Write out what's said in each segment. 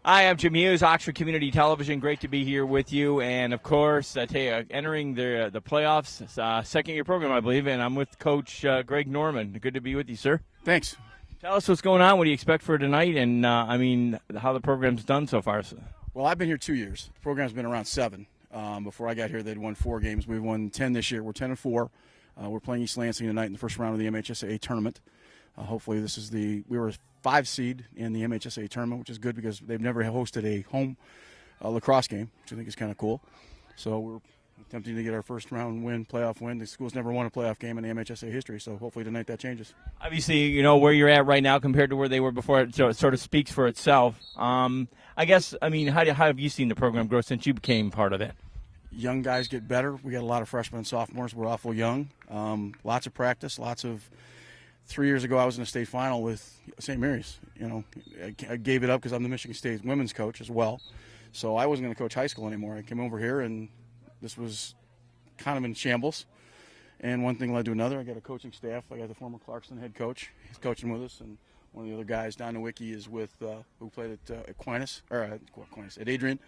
Hi, I'm Jim Hughes, Oxford Community Television. Great to be here with you. And, of course, I tell you, entering the playoffs, second-year program, I believe, and I'm with Coach Greg Norman. Good to be with you, sir. Thanks. Tell us what's going on. What do you expect for tonight and, how the program's done so far? Well, I've been here 2 years. The program's been around 7. Before I got here, they'd won 4 games. We've won 10 this year. We're 10-4. We're playing East Lansing tonight in the first round of the MHSAA tournament. Hopefully this is we were a 5 seed in the MHSAA tournament, which is good because they've never hosted a home lacrosse game, which I think is kind of cool. So we're attempting to get our first round playoff win. The school's never won a playoff game in the MHSAA history, so hopefully tonight that changes. Obviously, you know, where you're at right now compared to where they were before, so it sort of speaks for itself. How have you seen the program grow since you became part of it? Young guys get better. We got a lot of freshmen and sophomores. We're awful young. Lots of practice, 3 years ago, I was in a state final with St. Mary's. You know, I gave it up because I'm the Michigan State women's coach as well. So I wasn't going to coach high school anymore. I came over here, and this was kind of in shambles. And one thing led to another. I got a coaching staff. I got the former Clarkson head coach. He's coaching with us, and one of the other guys, Don Nowicki, is with who played at at Adrian.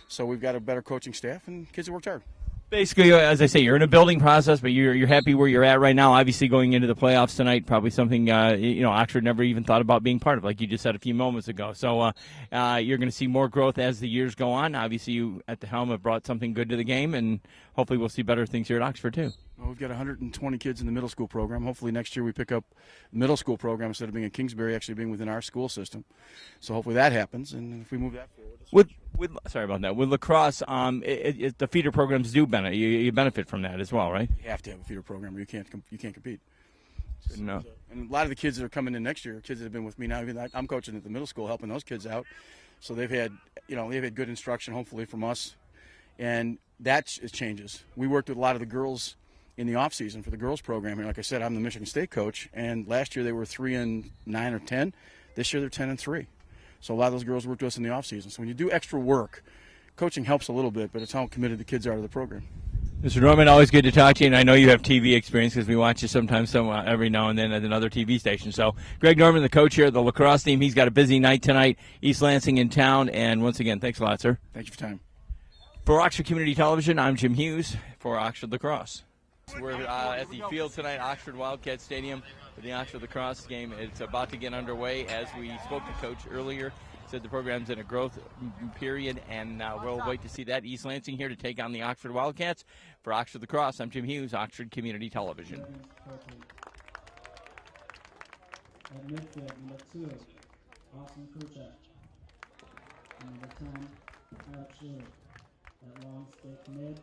So we've got a better coaching staff, and kids have worked hard. Basically, as I say, you're in a building process, but you're happy where you're at right now. Obviously, going into the playoffs tonight, probably something Oxford never even thought about being part of, like you just said a few moments ago. So you're going to see more growth as the years go on. Obviously, you at the helm have brought something good to the game, and hopefully we'll see better things here at Oxford too. Well, we've got 120 kids in the middle school program. Hopefully next year we pick up the middle school program instead of being in Kingsbury, actually being within our school system. So hopefully that happens, and if we move that forward. Sorry about that. With lacrosse, the feeder programs do benefit. You benefit from that as well, right? You have to have a feeder program, or you can't compete. No. And a lot of the kids that are coming in next year are kids that have been with me now. Even I'm coaching at the middle school, helping those kids out. So they've had good instruction, hopefully from us, and that changes. We worked with a lot of the girls in the off season for the girls program. And like I said, I'm the Michigan State coach, and last year they were 3-9 or 10. This year they're 10-3. So a lot of those girls worked with us in the off season. So when you do extra work, coaching helps a little bit, but it's how committed the kids are to the program. Mr. Norman, always good to talk to you, and I know you have TV experience because we watch you sometimes every now and then at another TV station. So Greg Norman, the coach here of the lacrosse team, he's got a busy night tonight. East Lansing in town, and once again, thanks a lot, sir. Thank you for your time. For Oxford Community Television, I'm Jim Hughes for Oxford Lacrosse. We're at the field tonight, Oxford Wildcat Stadium, for the Oxford Lacrosse game. It's about to get underway. As we spoke to Coach earlier, said the program's in a growth period, and we'll wait to see that. East Lansing here to take on the Oxford Wildcats. For Oxford Lacrosse, I'm Jim Hughes, Oxford Community Television. At midfield, number 2, Austin Kuchak. Number 10, Eric Schuler. At long stick mid,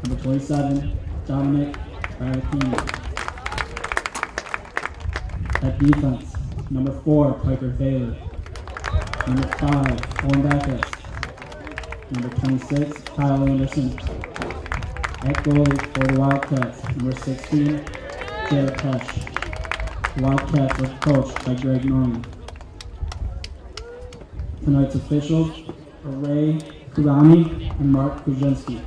number 27, Dominic Barakini. At defense, number 4, Piper Bailey. Number 5, Owen Backus. Number 26, Kyle Anderson. At goalie for the Wildcats, number 16, Jared Pesh. The Wildcats are coached by Greg Norman. Tonight's officials are Ray Kurami and Mark Kuzinski.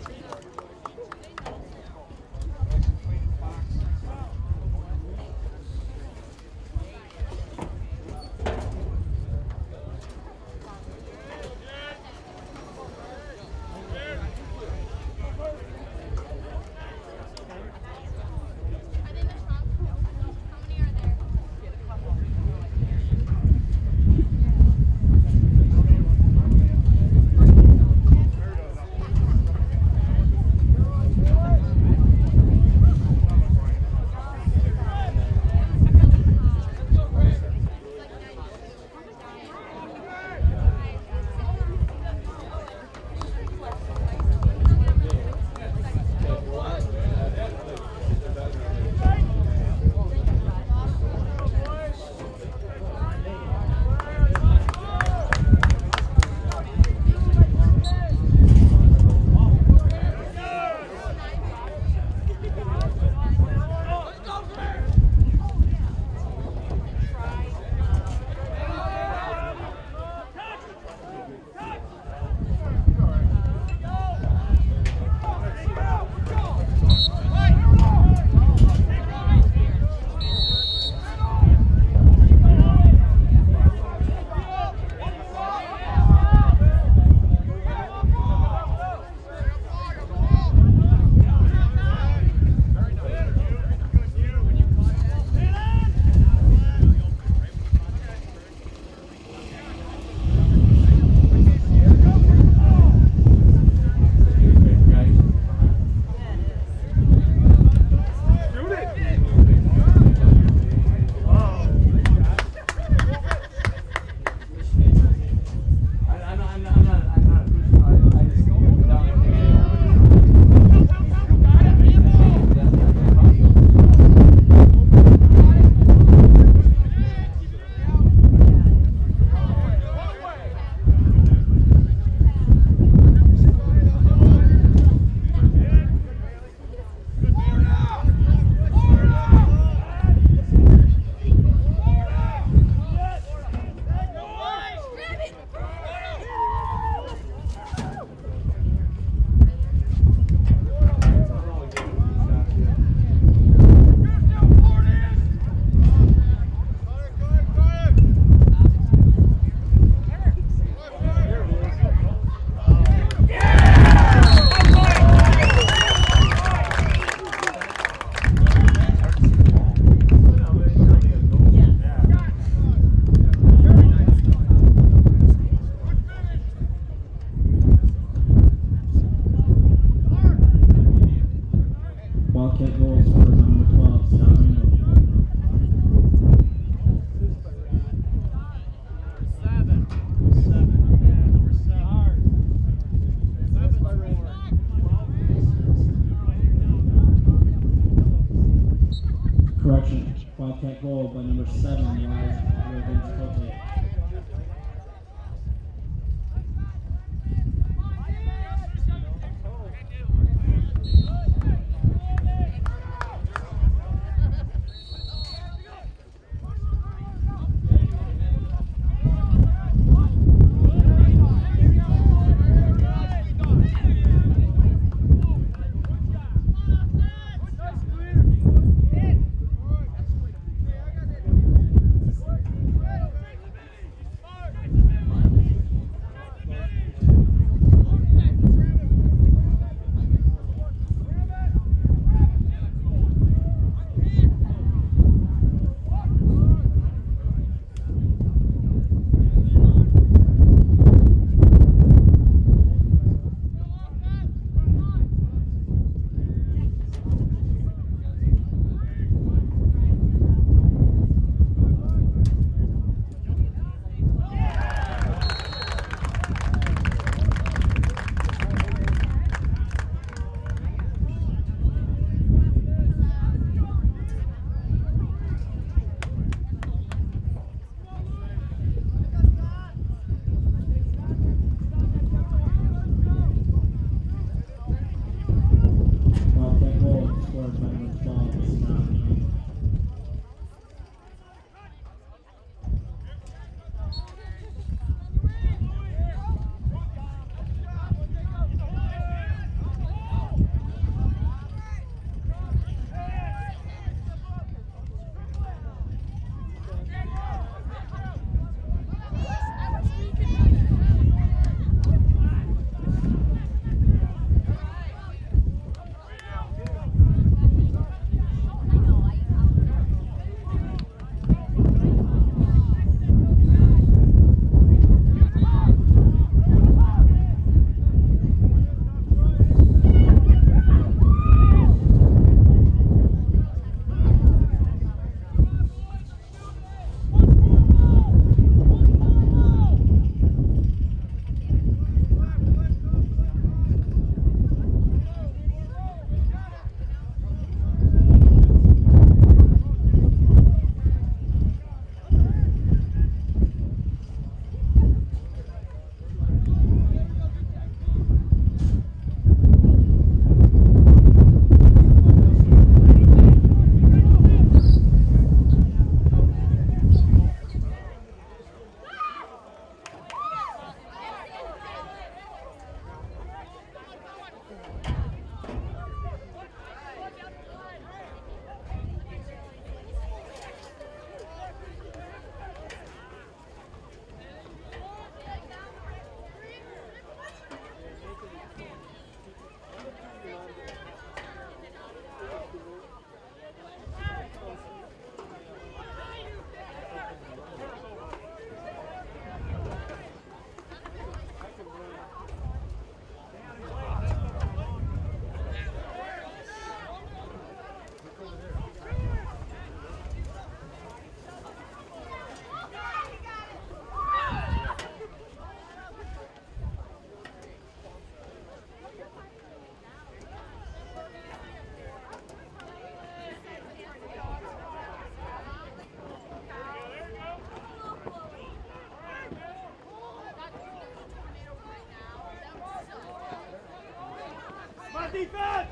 defense!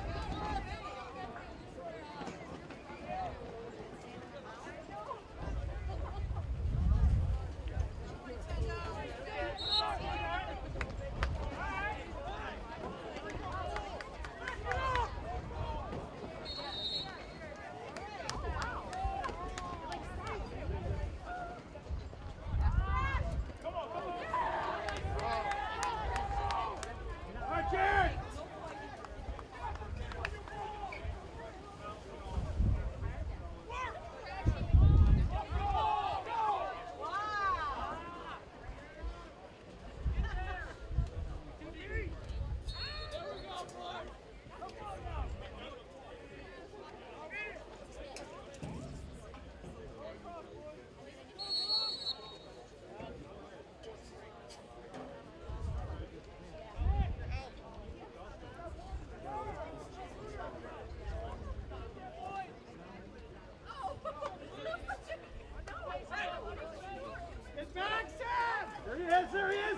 There he is!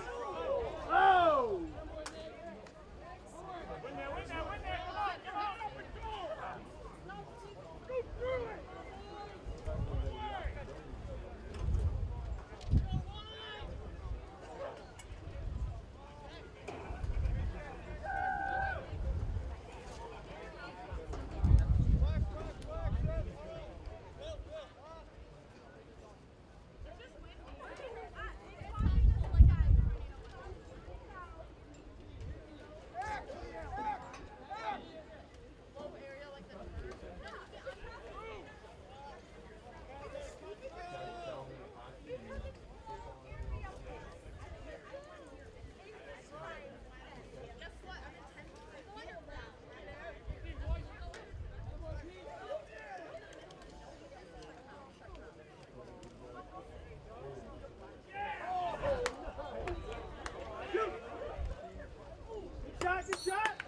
Oh! Win there, win there, win there! Come on, come on! Go through it! Good shot!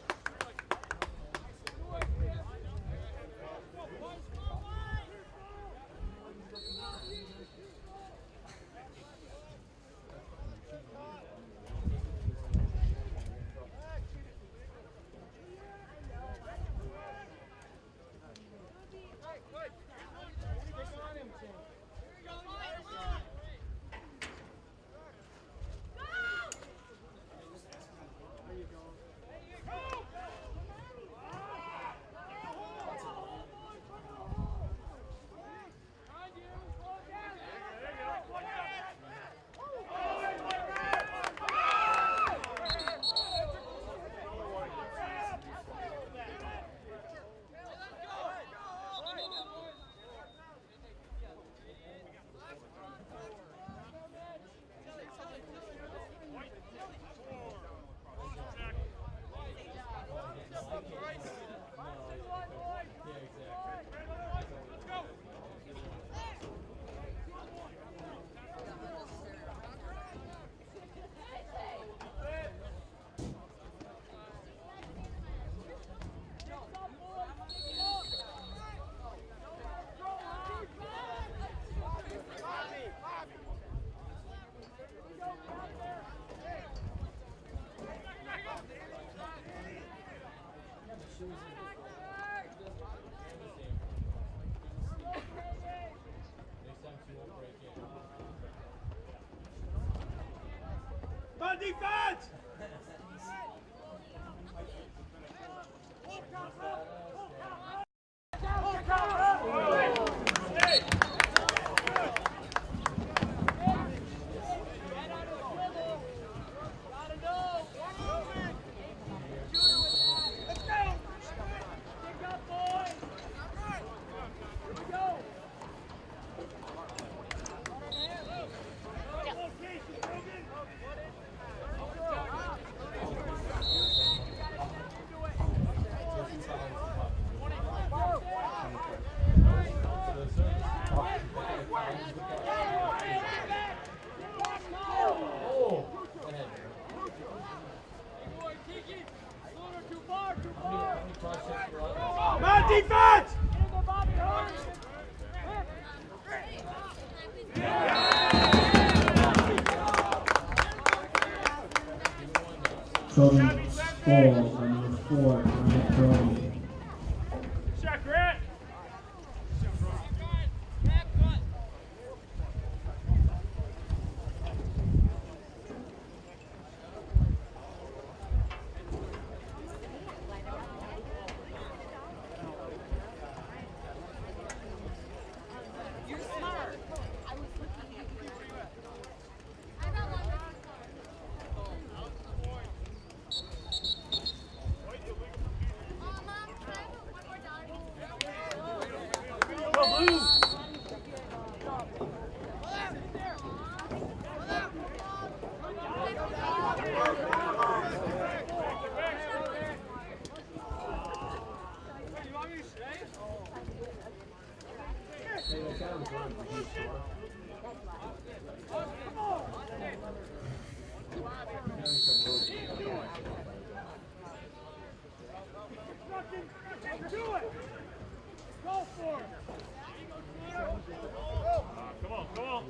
On defense! On defense! Children. goal by number 4, Grant Brody. Shot, Grant. Do it. Go for it. Come on, come on.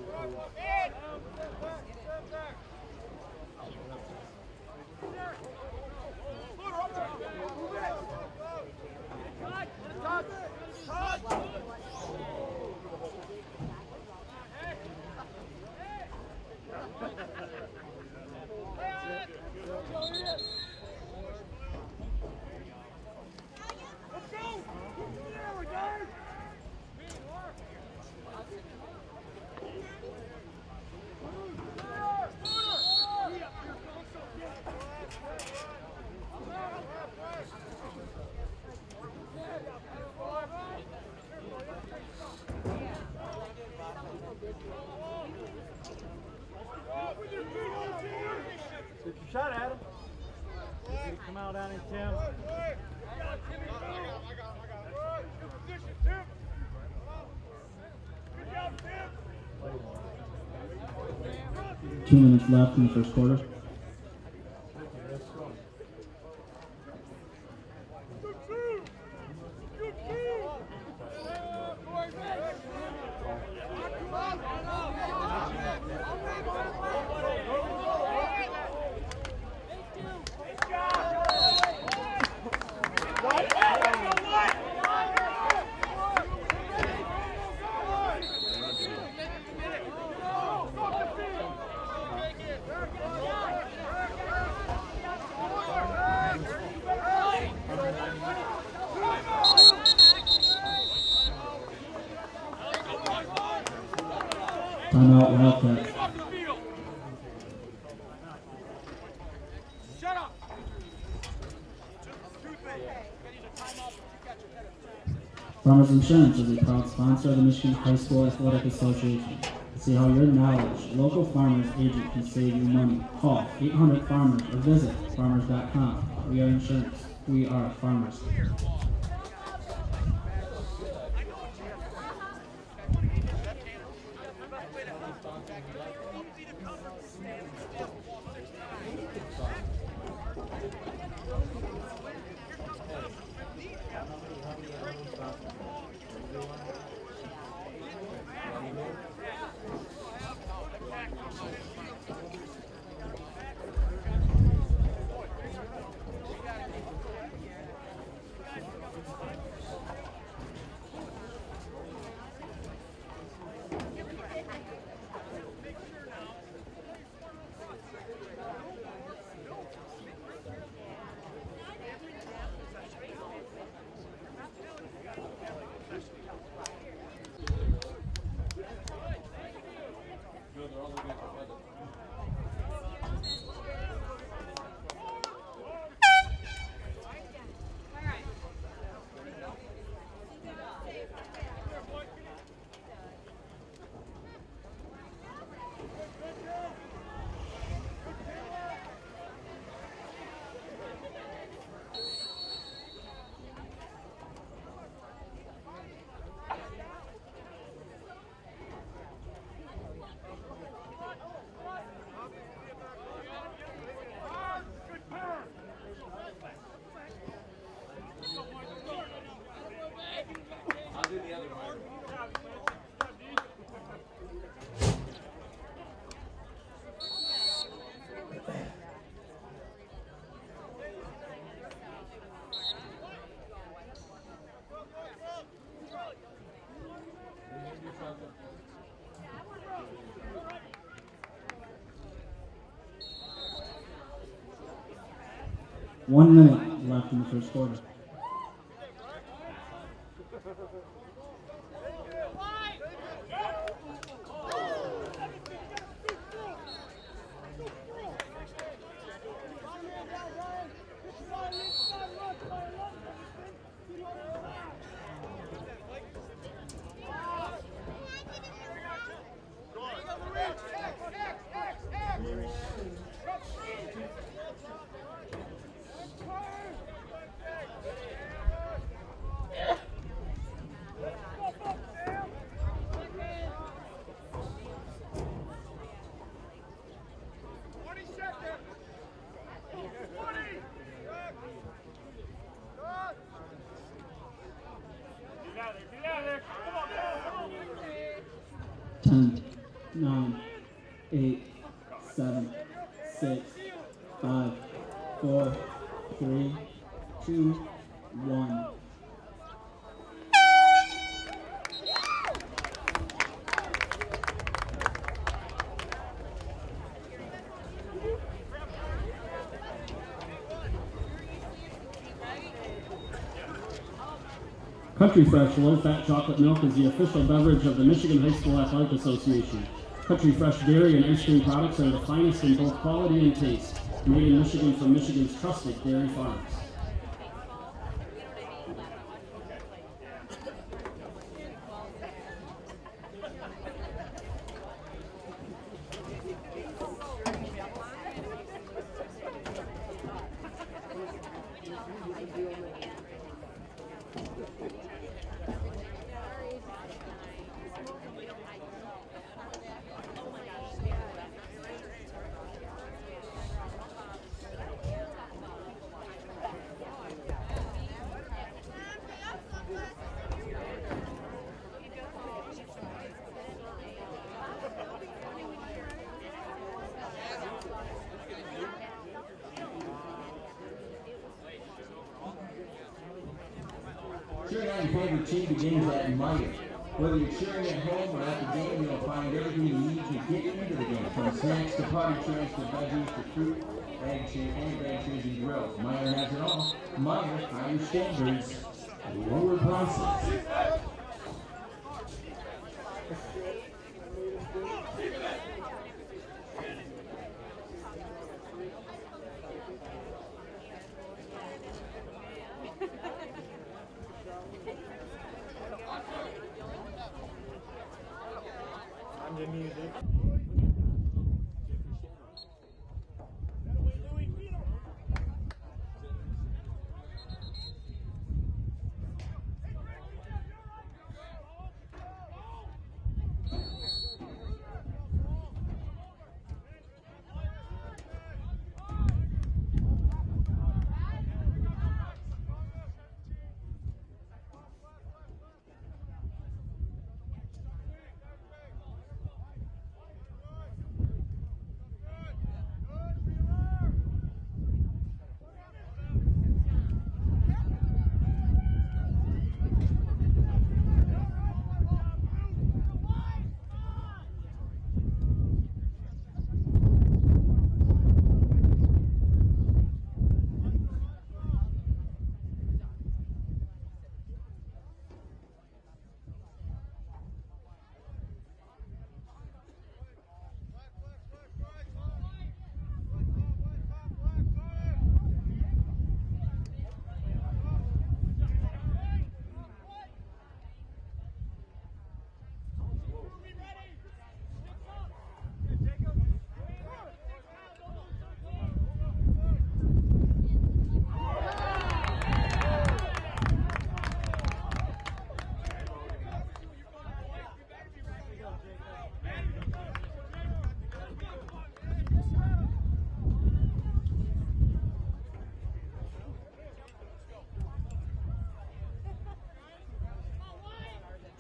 Get your shot at him. Come out on him, Tim. Good position, Tim. Good job, Tim. 2 minutes left in the first quarter. Timeout, Wildcats. Shut up. Farmers Insurance is a proud sponsor of the Michigan High School Athletic Association. To see how your knowledge, local farmers agent can save you money, call 800-FARMERS or visit farmers.com. We are insurance. We are farmers. 1 minute left in the first quarter. Ten, 9, 8, 7, 6, 5, 4, 3, 2, 1. Country Fresh low-fat chocolate milk is the official beverage of the Michigan High School Athletic Association. Country Fresh dairy and ice cream products are the finest in both quality and taste. Made in Michigan from Michigan's trusted dairy farms. Cheering on your favorite team begins at Meyer. Whether you're cheering at home or at the game, you'll find everything you need to get into the game, from snacks to potty trays to veggies to fruit, bag trays and grills. Meyer has it all. Meyer, higher standards, lower prices. The music.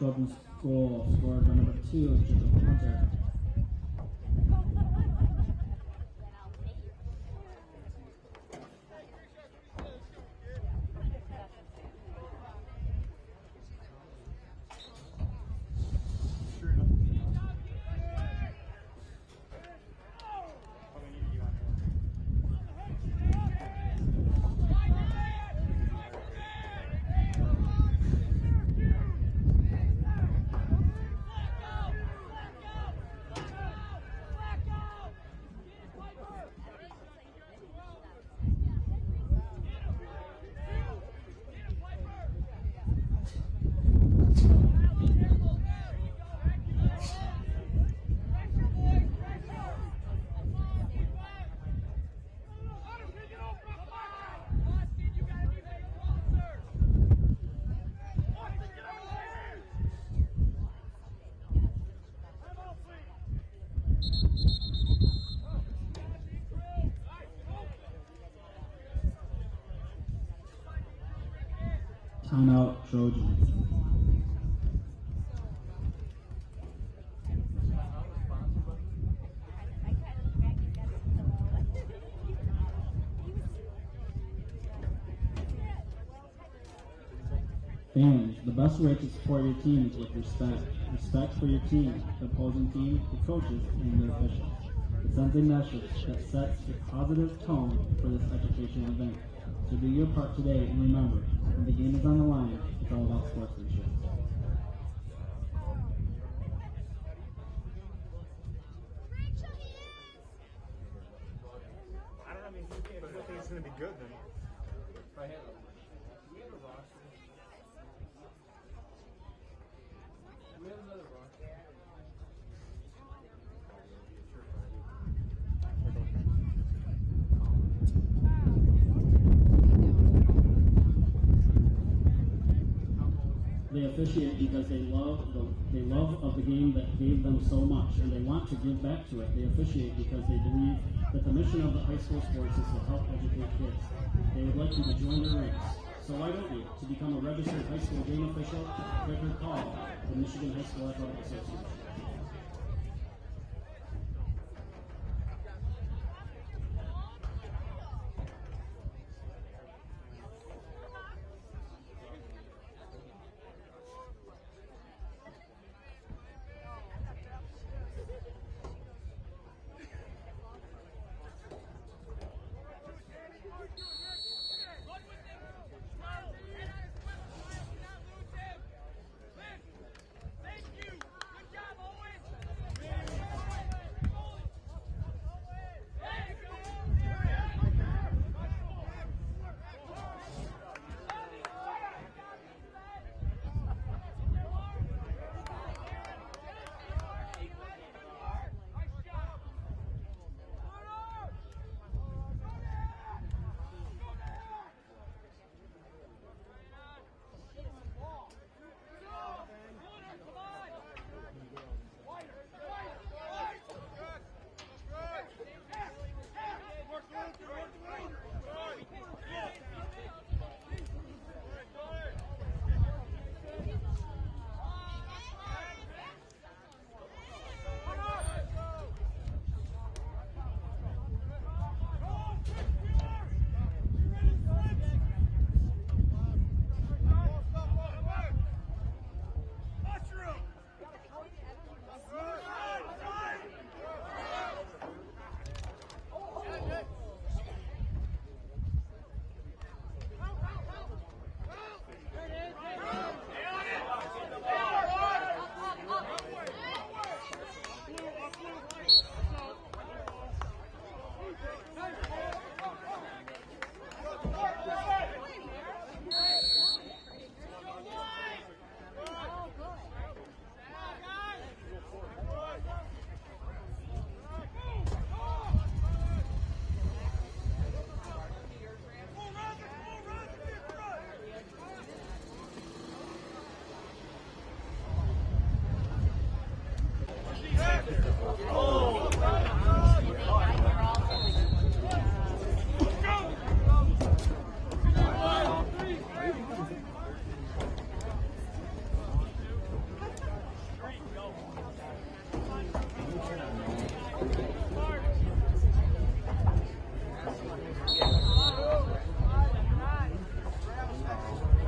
Jordan's goal scored by number 2, Jacob Hunter. Timeout, Trojans. Fans, the best way to support your team is with respect. Respect for your team, the opposing team, the coaches, and the officials. It sends a message that sets a positive tone for this educational event. So do your part today, and remember, when the game is on the line, it's all about sportsmanship. I don't know, I mean, if you think it's going to be good, then if I have we have a roster. We have another roster. They officiate because they love of the game that gave them so much, and they want to give back to it. They officiate because they believe that the mission of the high school sports is to help educate kids. They would like you to join their ranks. So why don't you? To become a registered high school game official, click or call the Michigan High School Athletic Association.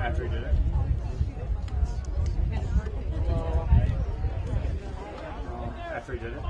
After he did it. After he did it.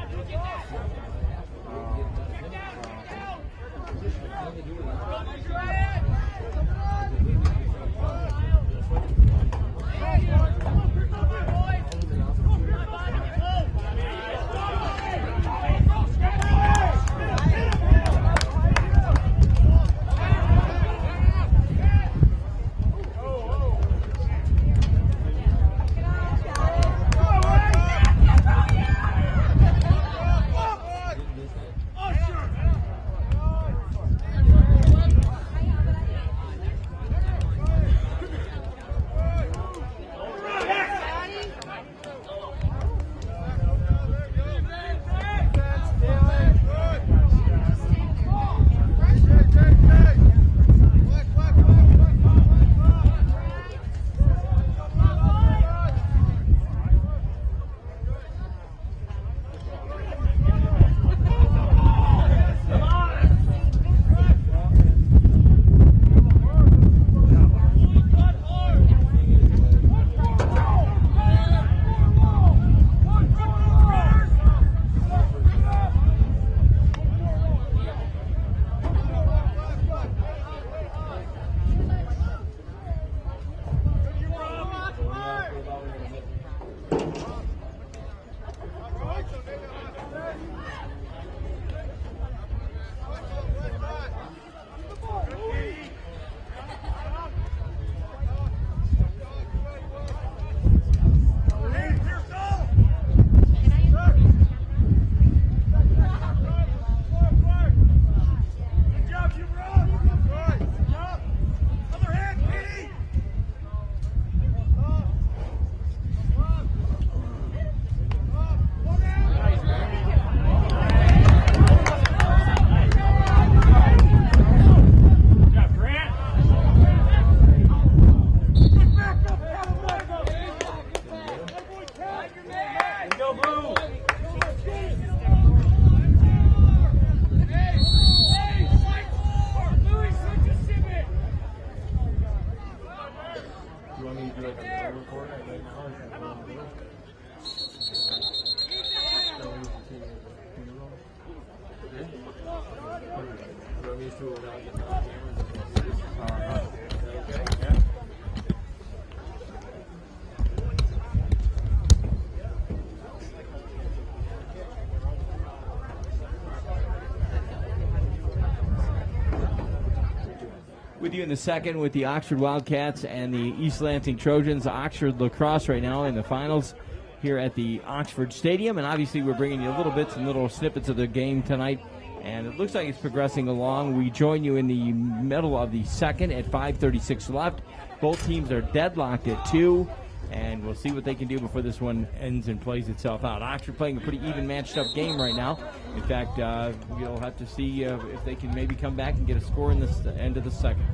With you in the second with the Oxford Wildcats and the East Lansing Trojans. Oxford Lacrosse right now in the finals here at the Oxford Stadium. And obviously we're bringing you little bits and little snippets of the game tonight. And it looks like it's progressing along. We join you in the middle of the second at 5:36 left. Both teams are deadlocked at 2. And we'll see what they can do before this one ends and plays itself out. Oxford playing a pretty even matched-up game right now. In fact, we'll have to see if they can maybe come back and get a score in the end of the second.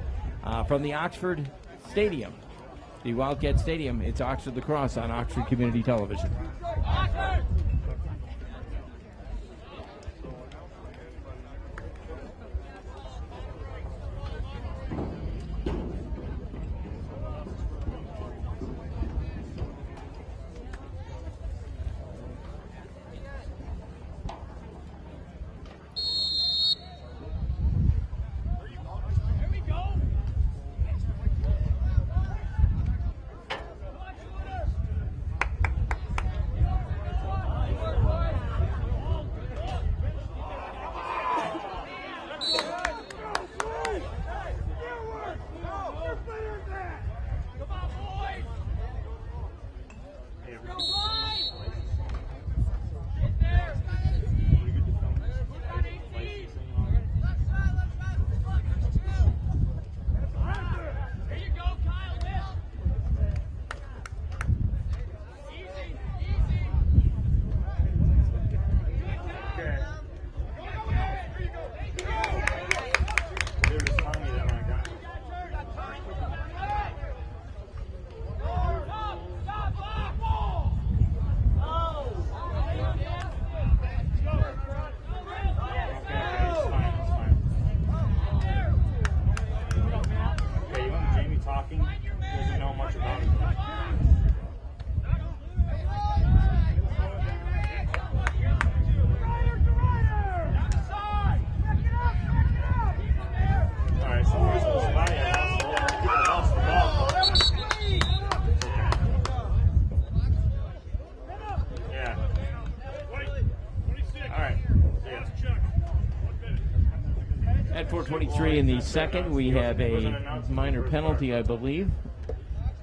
From the Oxford Stadium, the Wildcat Stadium, it's Oxford Lacrosse on Oxford Community Television. At 4:23 in the second, we have a minor penalty, I believe.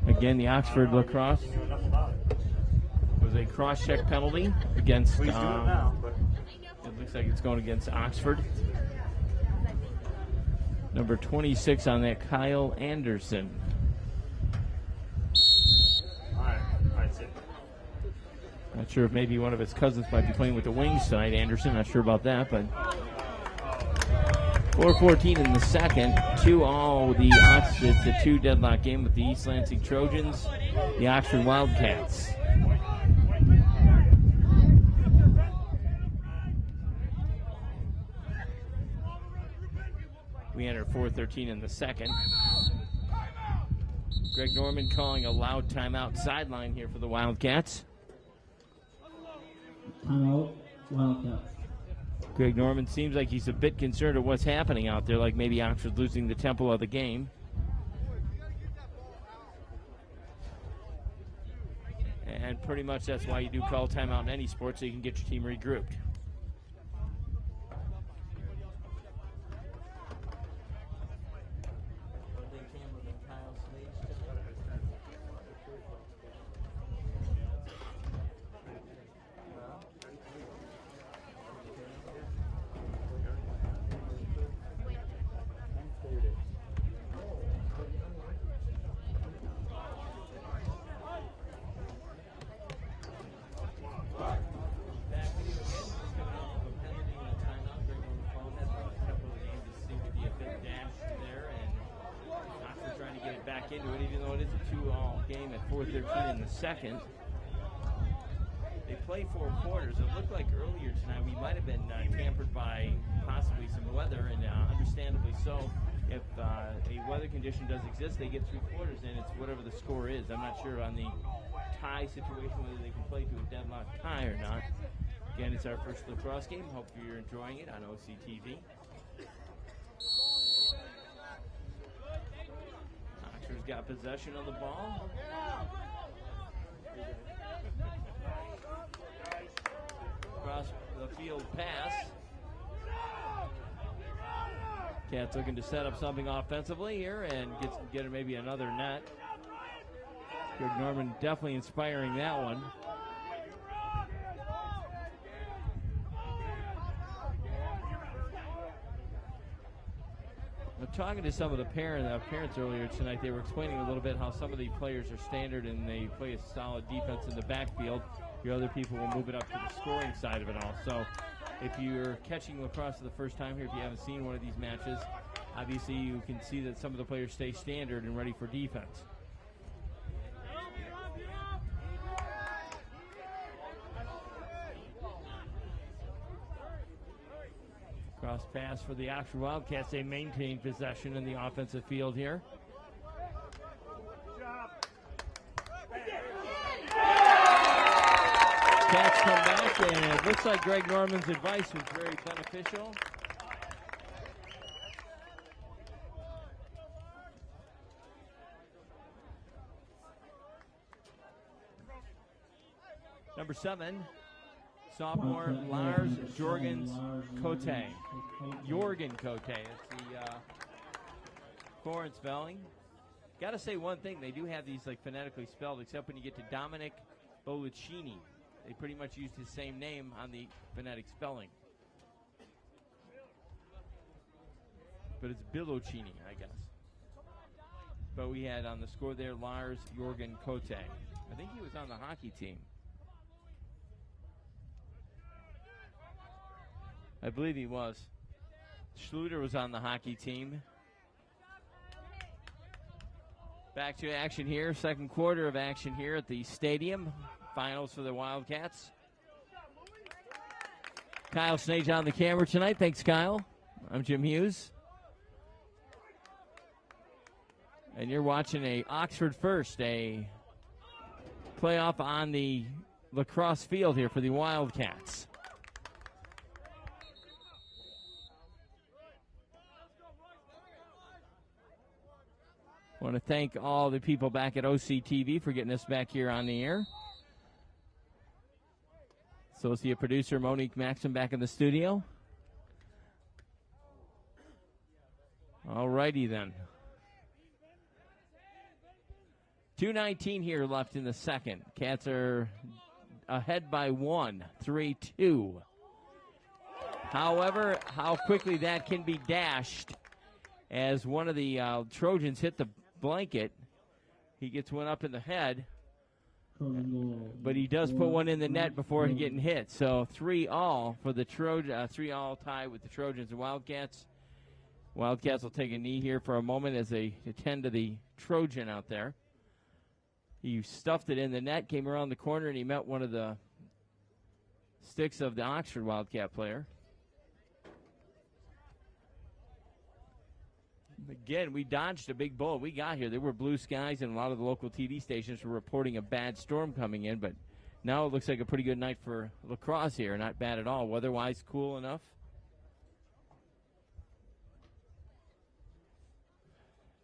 Again, the Oxford Lacrosse was a cross-check penalty against, it looks like it's going against Oxford. Number 26 on that, Kyle Anderson. Not sure if maybe one of his cousins might be playing with the Wings tonight, Anderson. Not sure about that, but 4:14 in the second. 2-all the Oxford. It's a 2 deadlock game with the East Lansing Trojans, the Oxford Wildcats. We enter 4:13 in the second. Greg Norman calling a loud timeout sideline here for the Wildcats. Timeout, Wildcats. Greg Norman seems like he's a bit concerned at what's happening out there, like maybe Oxford losing the tempo of the game. And pretty much that's why you do call timeout in any sport, so you can get your team regrouped. Into it, even though it is a 2-all game at 4:13 in the second. They play 4 quarters. It looked like earlier tonight we might have been tampered by possibly some weather, and understandably so. If a weather condition does exist, they get 3 quarters, and it's whatever the score is. I'm not sure on the tie situation whether they can play to a deadlock tie or not. Again, it's our first lacrosse game. Hope you're enjoying it on OCTV. got possession of the ball. Across the field pass. Cats looking to set up something offensively here and get maybe another net. Greg Norman definitely inspiring that one. I'm talking to some of the parents earlier tonight. They were explaining a little bit how some of the players are standard and they play a solid defense in the backfield. Your other people will move it up to the scoring side of it all. So if you're catching lacrosse for the first time here, if you haven't seen one of these matches, obviously you can see that some of the players stay standard and ready for defense. Cross pass for the Oxford Wildcats. They maintain possession in the offensive field here. Cats come back, and it looks like Greg Norman's advice was very beneficial. Number 7, sophomore Lars Jorgen Cote. Jorgen Cote. It's the foreign spelling. Got to say one thing. They do have these like phonetically spelled, except when you get to Dominic Bollicini. They pretty much used his same name on the phonetic spelling. But it's Billocini, I guess. But we had on the score there Lars Jorgen Cote. I think he was on the hockey team. I believe he was. Schluter was on the hockey team. Back to action here. Second quarter of action here at the stadium. Finals for the Wildcats. Kyle Snage on the camera tonight. Thanks, Kyle. I'm Jim Hughes. And you're watching a Oxford First, a playoff on the lacrosse field here for the Wildcats. I want to thank all the people back at OCTV for getting us back here on the air. Associate producer Monique Maxim back in the studio. All righty then. 2:19 here left in the second. Cats are ahead by 1, 3-2. However, how quickly that can be dashed as one of the Trojans hit the blanket. He gets one up in the head, but he does put one in the net before getting hit. So 3-all for the Trojans, 3-all tie with the Trojans and Wildcats. Wildcats will take a knee here for a moment as they attend to the Trojan out there. He stuffed it in the net, came around the corner, and he met one of the sticks of the Oxford Wildcat player. Again, we dodged a big bullet. We got here. There were blue skies, and a lot of the local TV stations were reporting a bad storm coming in, but now it looks like a pretty good night for lacrosse here. Not bad at all. Weather-wise, cool enough.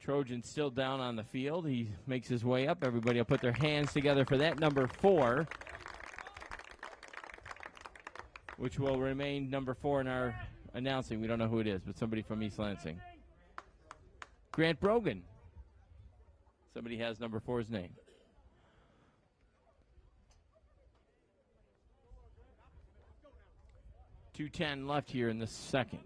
Trojan still down on the field. He makes his way up. Everybody will put their hands together for that. Number 4, which will remain number 4 in our announcing. We don't know who it is, but somebody from East Lansing. Grant Brogan. Somebody has number 4's name. .210 left here in the second.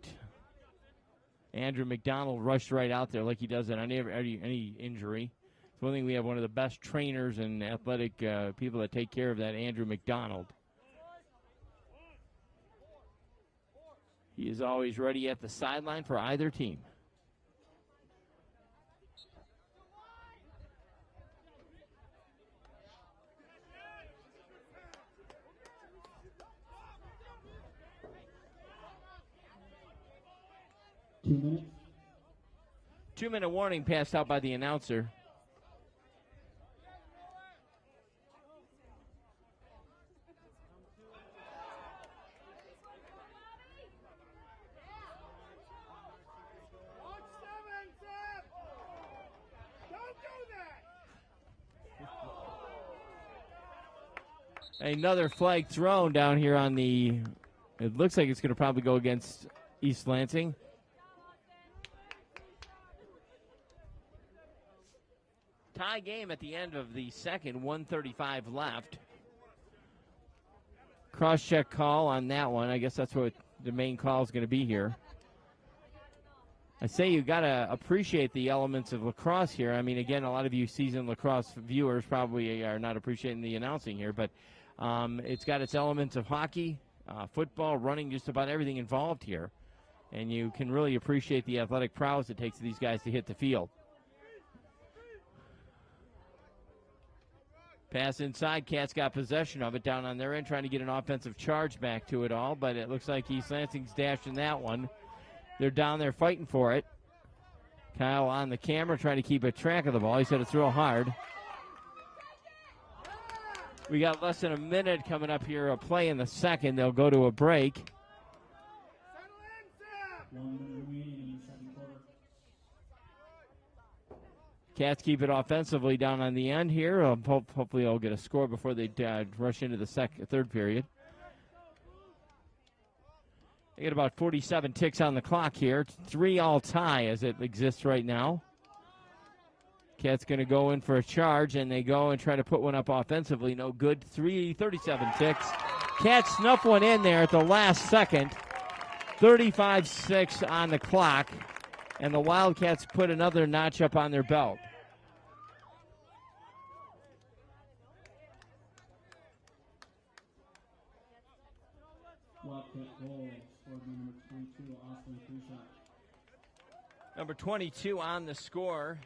Andrew McDonald rushed right out there like he does at any injury. It's one thing, we have one of the best trainers and athletic people that take care of that, Andrew McDonald. He is always ready at the sideline for either team. Two-minute warning passed out by the announcer. On 7, Sam! Don't do Another flag thrown down here on the, it looks like it's going to probably go against East Lansing. Tie game at the end of the second, 1:35 left. Cross-check call on that one. I guess that's what the main call is going to be here. I say you got to appreciate the elements of lacrosse here. I mean, again, a lot of you seasoned lacrosse viewers probably are not appreciating the announcing here, but it's got its elements of hockey, football, running, just about everything involved here. And you can really appreciate the athletic prowess it takes these guys to hit the field. Pass inside, Cats got possession of it down on their end, trying to get an offensive charge back to it all, but it looks like East Lansing's dashing that one. They're down there fighting for it. Kyle on the camera trying to keep a track of the ball. He said it's real hard. We got less than a minute coming up here, a play in the second. They'll go to a break. 1 minute remaining in the second quarter. Cats keep it offensively down on the end here. Hopefully they'll get a score before they rush into the third period. They get about 47 ticks on the clock here. 3-all tie as it exists right now. Cats going to go in for a charge, and they go and try to put one up offensively. No good. 37 ticks. Cats snuff one in there at the last second. 35-6 on the clock, and the Wildcats put another notch up on their belt. Wildcat goal scored by number 22, Austin Grishak. Number 22 on the score,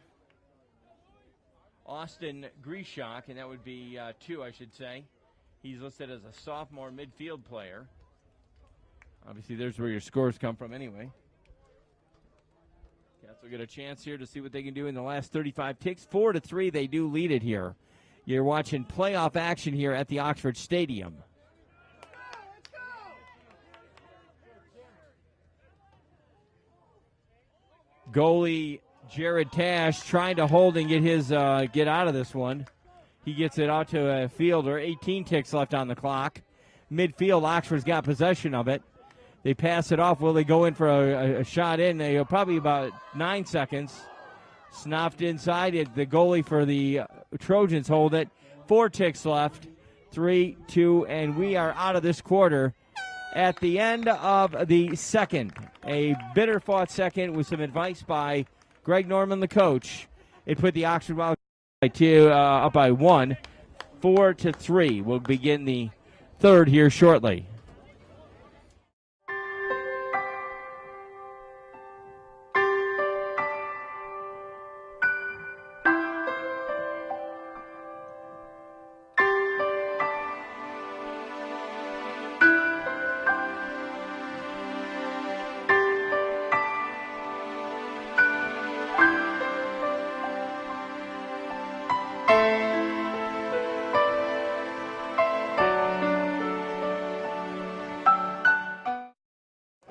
Austin Grishak, and that would be 2, I should say. He's listed as a sophomore midfield player. Obviously, there's where your scores come from anyway. Cats will get a chance here to see what they can do in the last 35 ticks. 4-3, they do lead it here. You're watching playoff action here at the Oxford Stadium. Goalie Jared Tash trying to hold and get out of this one. He gets it out to a fielder. 18 ticks left on the clock. Midfield, Oxford's got possession of it. They pass it off. Will they go in for a shot in? They probably about 9 seconds. Snuffed inside. The goalie for the Trojans hold it. 4 ticks left. 3, 2, and we are out of this quarter. At the end of the second, a bitter-fought second with some advice by Greg Norman, the coach. It put the Oxford Wildcats up by 1, 4-3. We'll begin the third here shortly.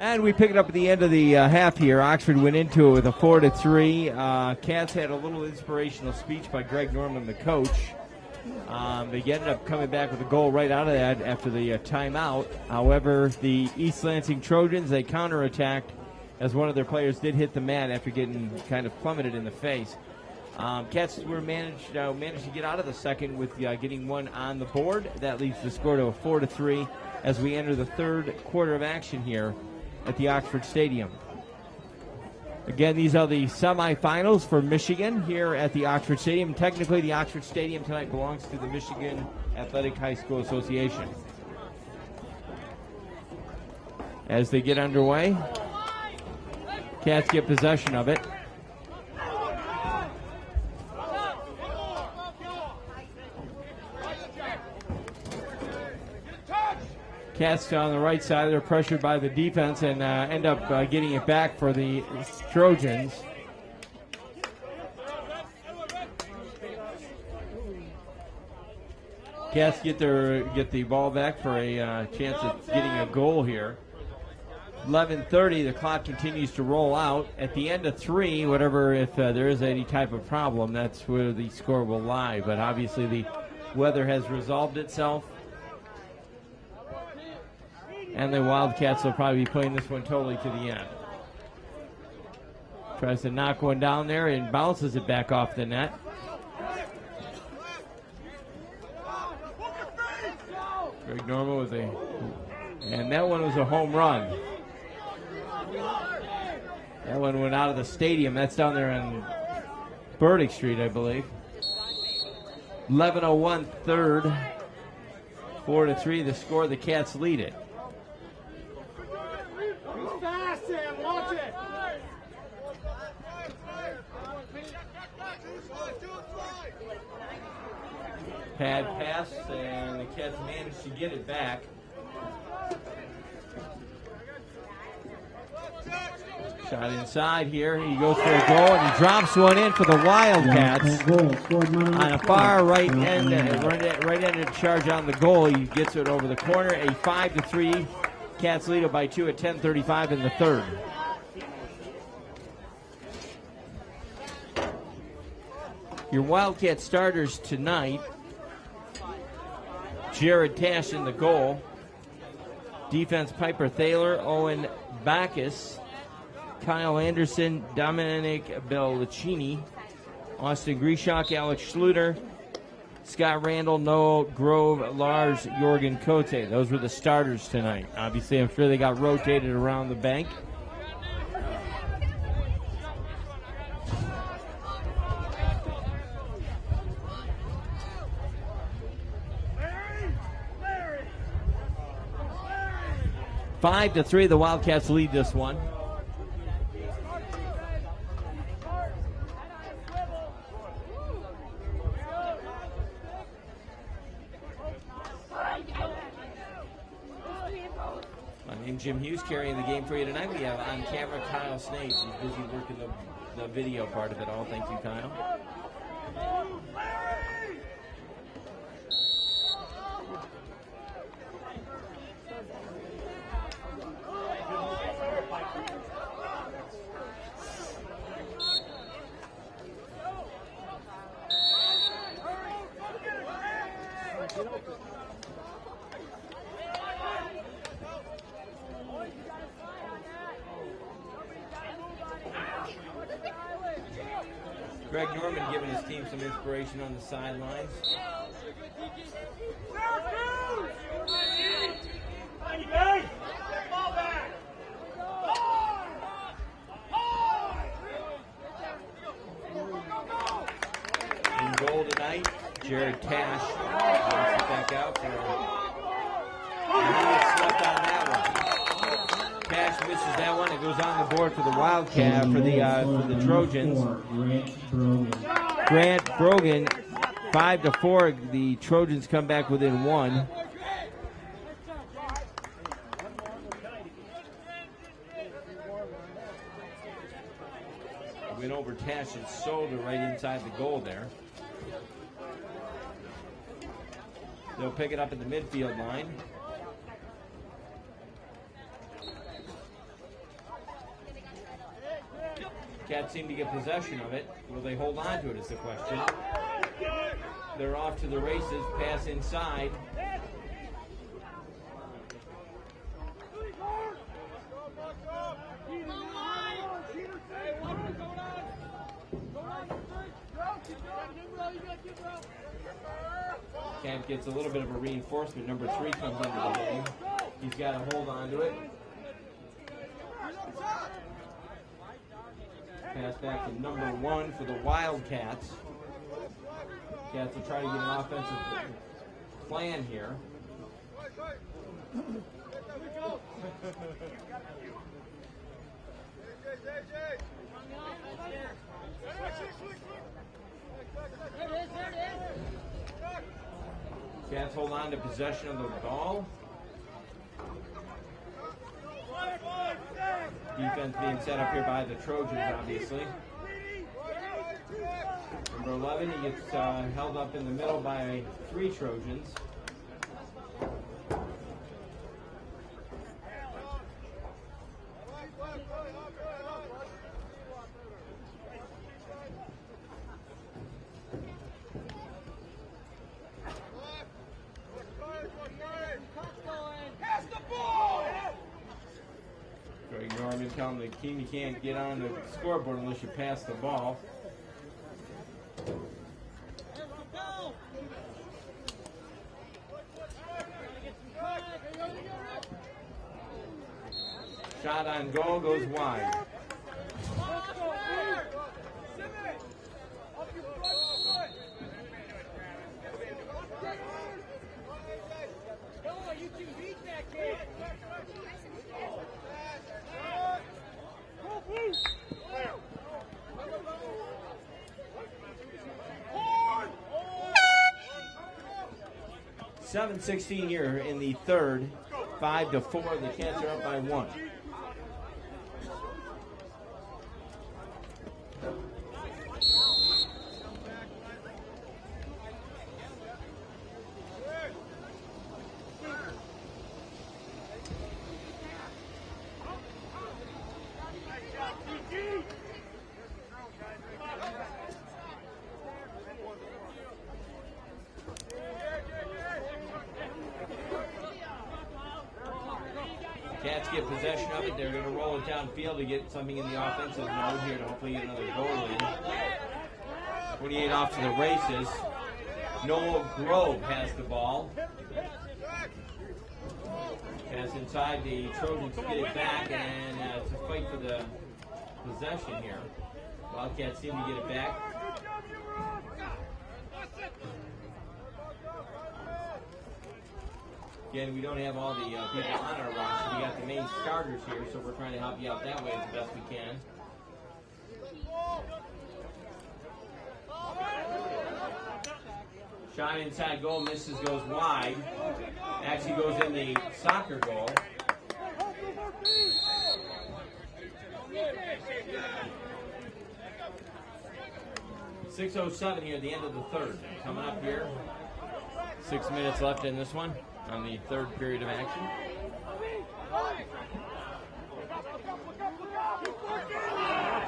And we pick it up at the end of the half here. Oxford went into it with a 4-3. Cats had a little inspirational speech by Greg Norman, the coach. They ended up coming back with a goal right out of that after the timeout. However, the East Lansing Trojans, they counterattacked as one of their players did hit the mat after getting kind of plummeted in the face. Cats were managed to get out of the second with getting one on the board. That leads the score to a 4-3 as we enter the third quarter of action here at the Oxford Stadium. Again, these are the semifinals for Michigan here at the Oxford Stadium. Technically, the Oxford Stadium tonight belongs to the Michigan Athletic High School Association. As they get underway, Cats get possession of it. Cats on the right side, they're pressured by the defense and end up getting it back for the Trojans. Cats get the ball back for a chance at getting a goal here. 11:30, the clock continues to roll out. At the end of 3, whatever, if there is any type of problem, that's where the score will lie. But obviously the weather has resolved itself. And the Wildcats will probably be playing this one totally to the end. Tries to knock one down there and bounces it back off the net. Greg Norman with and that one was a home run. That one went out of the stadium. That's down there on Burdick Street, I believe. 11:01 third. 4-3 the score. The Cats lead it. Fast, Sam. Watch it. Pad pass, and the Cats managed to get it back. Shot inside here. He goes for a goal, and he drops one in for the Wildcats. On a far right end, right-handed charge on the goal. He gets it over the corner. A 5-3. Cats lead it by 2 at 10:35 in the third. Your Wildcat starters tonight: Jared Tash in the goal. Defense: Piper Thaler, Owen Backus, Kyle Anderson, Dominic Bellicini, Austin Grishock, Alex Schluter, Scott Randall, Noah Grove, Lars Jorgen Cote. Those were the starters tonight. Obviously, I'm sure they got rotated around the bank. Larry! 5-3, the Wildcats lead this one. My name's Jim Hughes, carrying the game for you tonight. We have on camera Kyle Snake. He's busy working the video part of it all. Thank you, Kyle. Greg Norman giving his team some inspiration on the sidelines. In goal tonight, Jared Tash knocks it back out for swept on that one. Tash misses that one. It goes on the board for the Wildcat for the Trojans. Grant Brogan, 5-4. The Trojans come back within one. Went over Tash's shoulder right inside the goal there. They'll pick it up in the midfield line. Cats seem to get possession of it. Will they hold on to it is the question. They're off to the races. Pass inside. Camp gets a little bit of a reinforcement. Number 3 comes into the game. He's got to hold on to it. Pass back to number 1 for the Wildcats. Cats will try to get an offensive plan here. Cats hold on to possession of the ball. Defense being set up here by the Trojans, obviously. Number 11, he gets held up in the middle by 3 Trojans. Pass the ball! team, you can't get on the scoreboard unless you pass the ball. Shot on goal goes wide. .716 here in the third. 5-4. The Cats are up by 1. Cats get possession of it. They're going to roll it downfield to get something in the offensive mode here to hopefully get another goal in. 28 off to the races. Noel Grove has the ball. Pass inside. The Trojans get it back, and it's a fight for the possession here. Wildcats seem to get it back. Again, we don't have all the people on our roster. We got the main starters here, so we're trying to help you out that way as best we can. Shot inside goal, misses, goes wide. Actually goes in the soccer goal. .607 here at the end of the third. Coming up here. 6 minutes left in this one on the third period of action.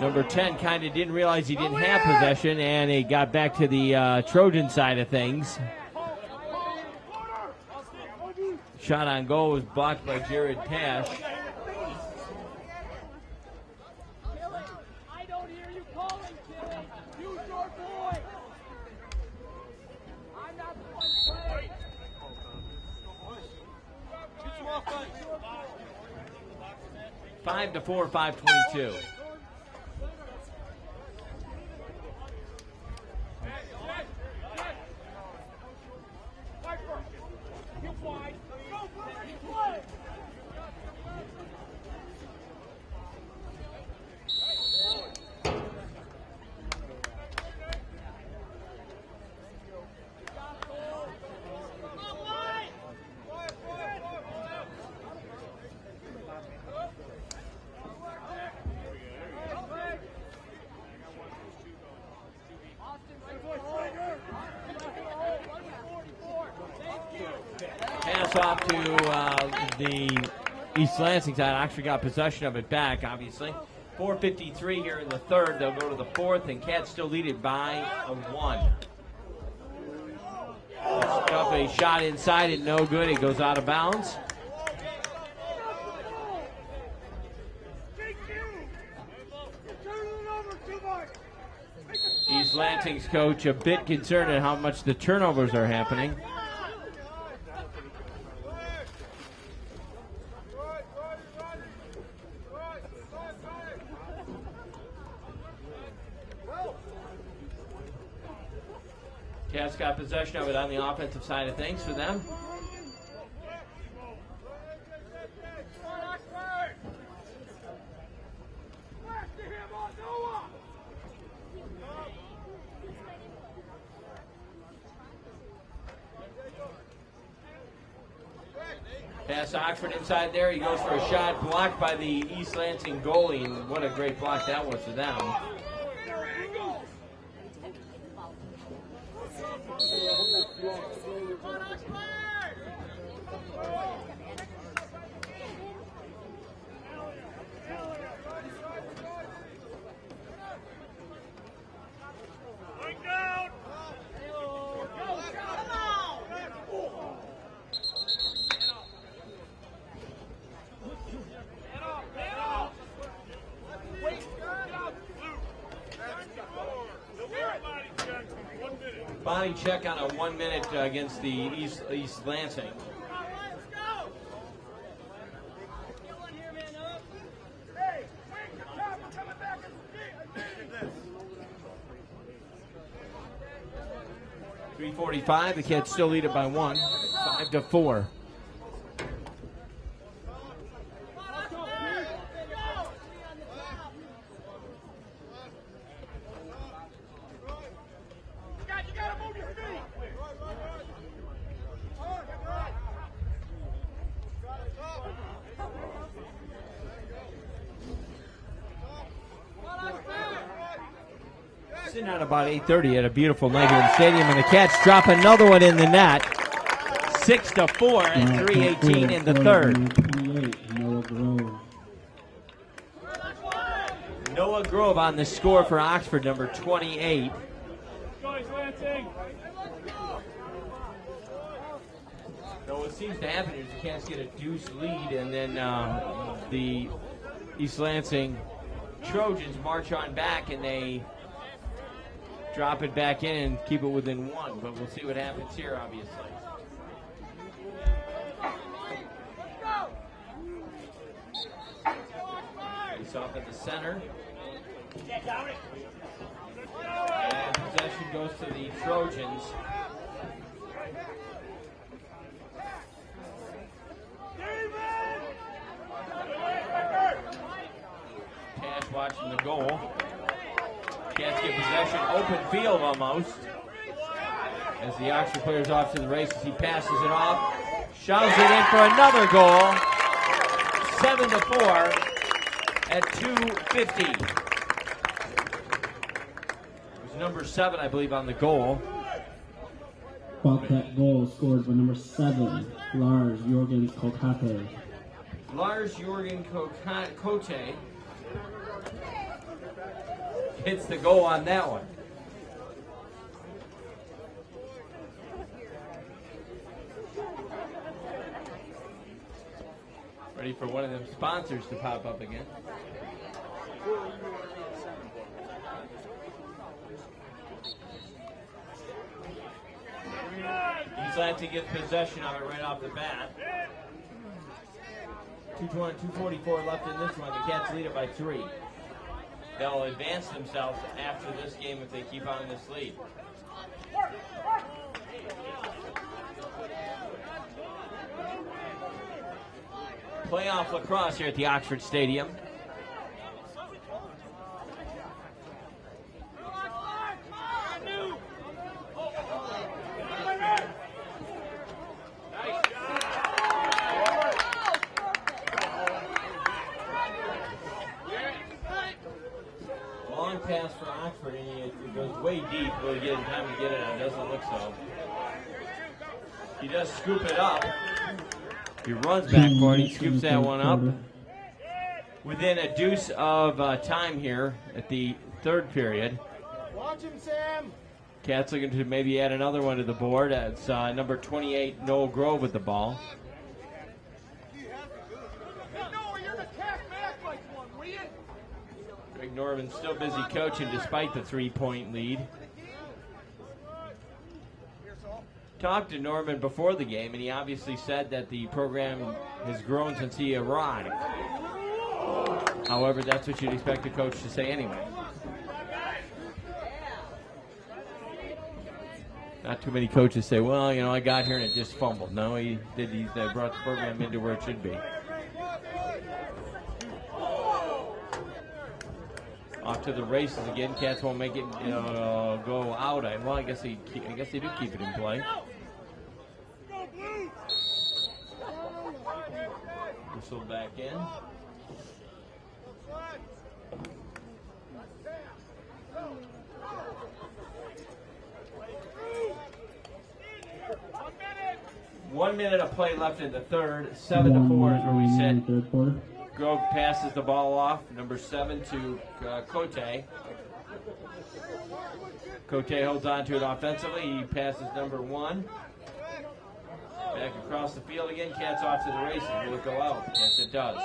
Number 10 kind of didn't realize he didn't have possession, and he got back to the Trojan side of things. Shot on goal was blocked by Jared Tash. I don't hear you calling, Tilly. Use your voice. I'm not the one playing. 5-4, 5:22. Pass off to the East Lansing side. Actually got possession of it back, obviously. 4:53 here in the third. They'll go to the fourth, and Cats still lead it by a 1. Up a shot inside and no good. It goes out of bounds. East Lansing's coach a bit concerned at how much the turnovers are happening. Cats got possession of it on the offensive side of things for them. Pass Oxford inside there. He goes for a shot blocked by the East Lansing goalie. And what a great block that was for them. Body check on a 1 minute against the East Lansing. 3:45. The Cats still lead it by 1, 5-4. Sitting at about 8:30 at a beautiful night here in the stadium, and the Cats drop another one in the net. 6-4 and 3:18 in the third. Noah Grove on the score for Oxford, number 28. So what seems to happen is the Cats get a deuce lead, and then the East Lansing Trojans march on back, and they drop it back in and keep it within 1. But we'll see what happens here, obviously. Face off at the center. And possession goes to the Trojans. Cash watching the goal. Cats get possession, open field almost. As the Oxford player's off to the races, he passes it off, shoves it in for another goal. 7-4 at 2:50. It was number 7, I believe, on the goal. That goal scored by number 7, Lars Jorgen Kokate. Lars Jorgen Kote hits the goal on that one. Ready for one of them sponsors to pop up again. East Lansing gets possession of it right off the bat. 2:44 left in this one. The Cats lead it by 3. They'll advance themselves after this game if they keep on this lead. Playoff lacrosse here at the Oxford Stadium. Long pass for Oxford, and it goes way deep. Will he get time to get it? It doesn't look so. He does scoop it up. He runs back for it. He scoops that one up. Within a deuce of time here at the third period. Watch him, Sam. Cats looking to maybe add another one to the board. It's number 28, Noel Grove with the ball. Greg Norman's still busy coaching despite the 3-point lead. Talked to Norman before the game, and he obviously said that the program has grown since he arrived. However, that's what you'd expect a coach to say anyway. Not too many coaches say, well, you know, I got here and it just fumbled. No, he did. He brought the program into where it should be. Off to the races again. Cats won't make it go out. Well, I guess they do keep it in play. Whistle back in. One minute of play left in the third. 7-4 is where we sit. Third quarter. Grove passes the ball off, number 7 to Cote. Cote holds on to it offensively. He passes number 1. Back across the field again. Cats off to the races. Will it go out? Yes, it does.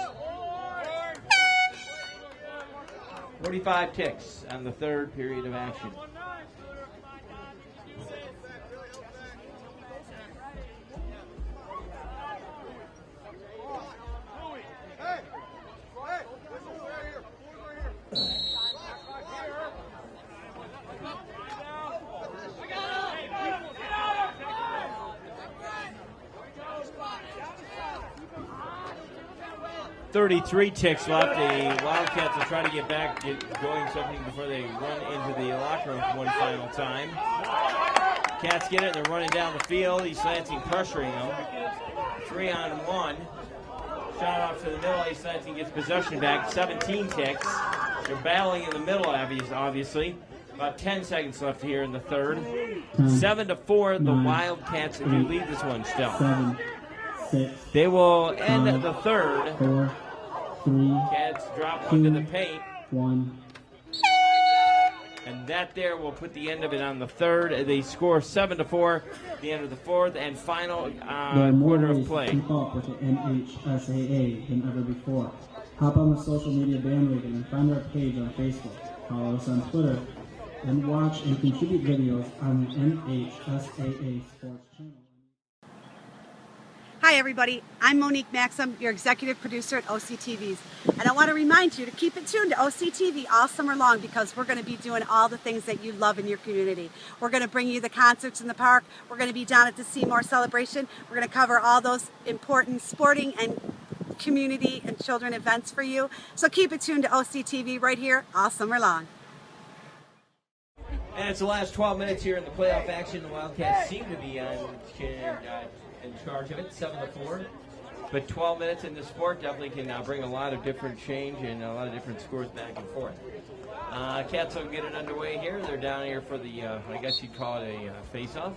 45 ticks on the third period of action. 33 ticks left. The Wildcats will try to get going something before they run into the locker room one final time. Cats get it. They're running down the field. East Lansing pressuring them. 3-on-1. Shot off to the middle. East Lansing gets possession back. 17 ticks. They're battling in the middle, obviously. About 10 seconds left here in the third. 7-4. The Wildcats do lead this one still. 7, 6. They will end the third. 4, 3. Cats drop into the paint. 1. And that there will put the end of it on the third. They score 7-4 at the end of the fourth and final There are more quarter ways of to play. keep up with the NHSAA than ever before. Hop on the social media bandwagon and find our page on Facebook. Follow us on Twitter and watch and contribute videos on the NHSAA Sports channel. Hi everybody, I'm Monique Maxim, your executive producer at OCTVs, and I want to remind you to keep it tuned to OCTV all summer long because we're going to be doing all the things that you love in your community. We're going to bring you the concerts in the park, we're going to be down at the Seymour Celebration, we're going to cover all those important sporting and community and children events for you, so keep it tuned to OCTV right here all summer long. And it's the last 12 minutes here in the playoff action. The Wildcats seem to be in charge of it, 7-4. But 12 minutes in the sport definitely can bring a lot of different change and a lot of different scores back and forth. Cats will get it underway here. They're down here for the, I guess you'd call it a face-off.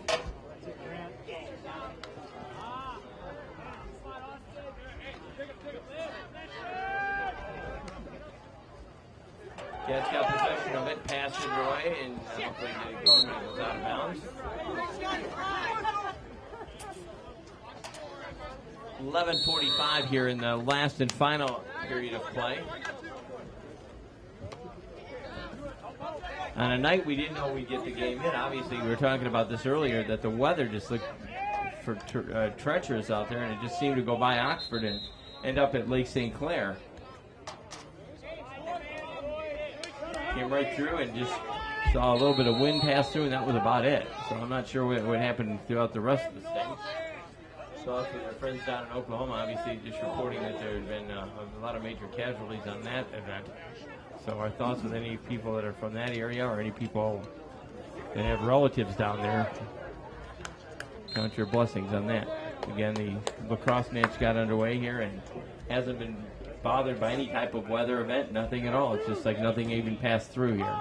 Cats got possession of it, pass it away, and hopefully get it going when it goes out of bounds. 11:45 here in the last and final period of play. On a night we didn't know we'd get the game in. Obviously, we were talking about this earlier, that the weather just looked treacherous out there, and it just seemed to go by Oxford and end up at Lake St. Clair. Came right through and just saw a little bit of wind pass through, and that was about it. So I'm not sure what happened throughout the rest of the state. Saw us with our friends down in Oklahoma, obviously just reporting that there had been a lot of major casualties on that event. So our thoughts with any people that are from that area or any people that have relatives down there, count your blessings on that. Again, the lacrosse match got underway here and hasn't been bothered by any type of weather event, nothing at all. It's just like nothing even passed through here.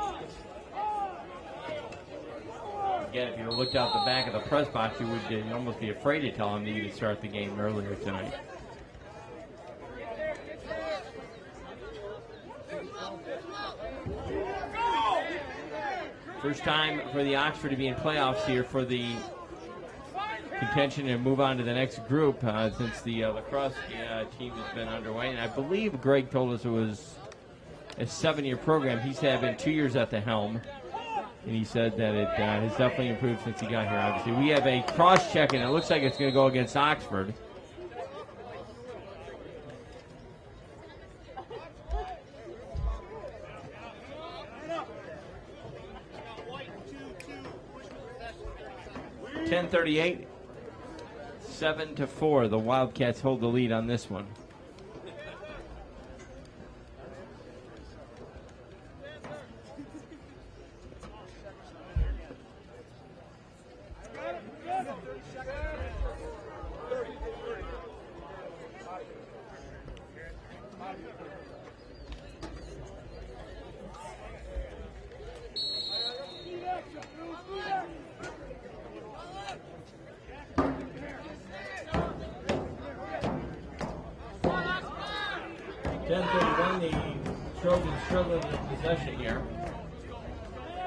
Again, if you looked out the back of the press box, you would almost be afraid to tell them that you could start the game earlier tonight. First time for the Oxford to be in playoffs here for the contention and move on to the next group since the lacrosse team has been underway. And I believe Greg told us it was a 7-year program. He's been 2 years at the helm. And he said that it has definitely improved since he got here, obviously. We have a cross-check, and it looks like it's going to go against Oxford. .10:38, 7-4. The Wildcats hold the lead on this one. Struggling in possession here.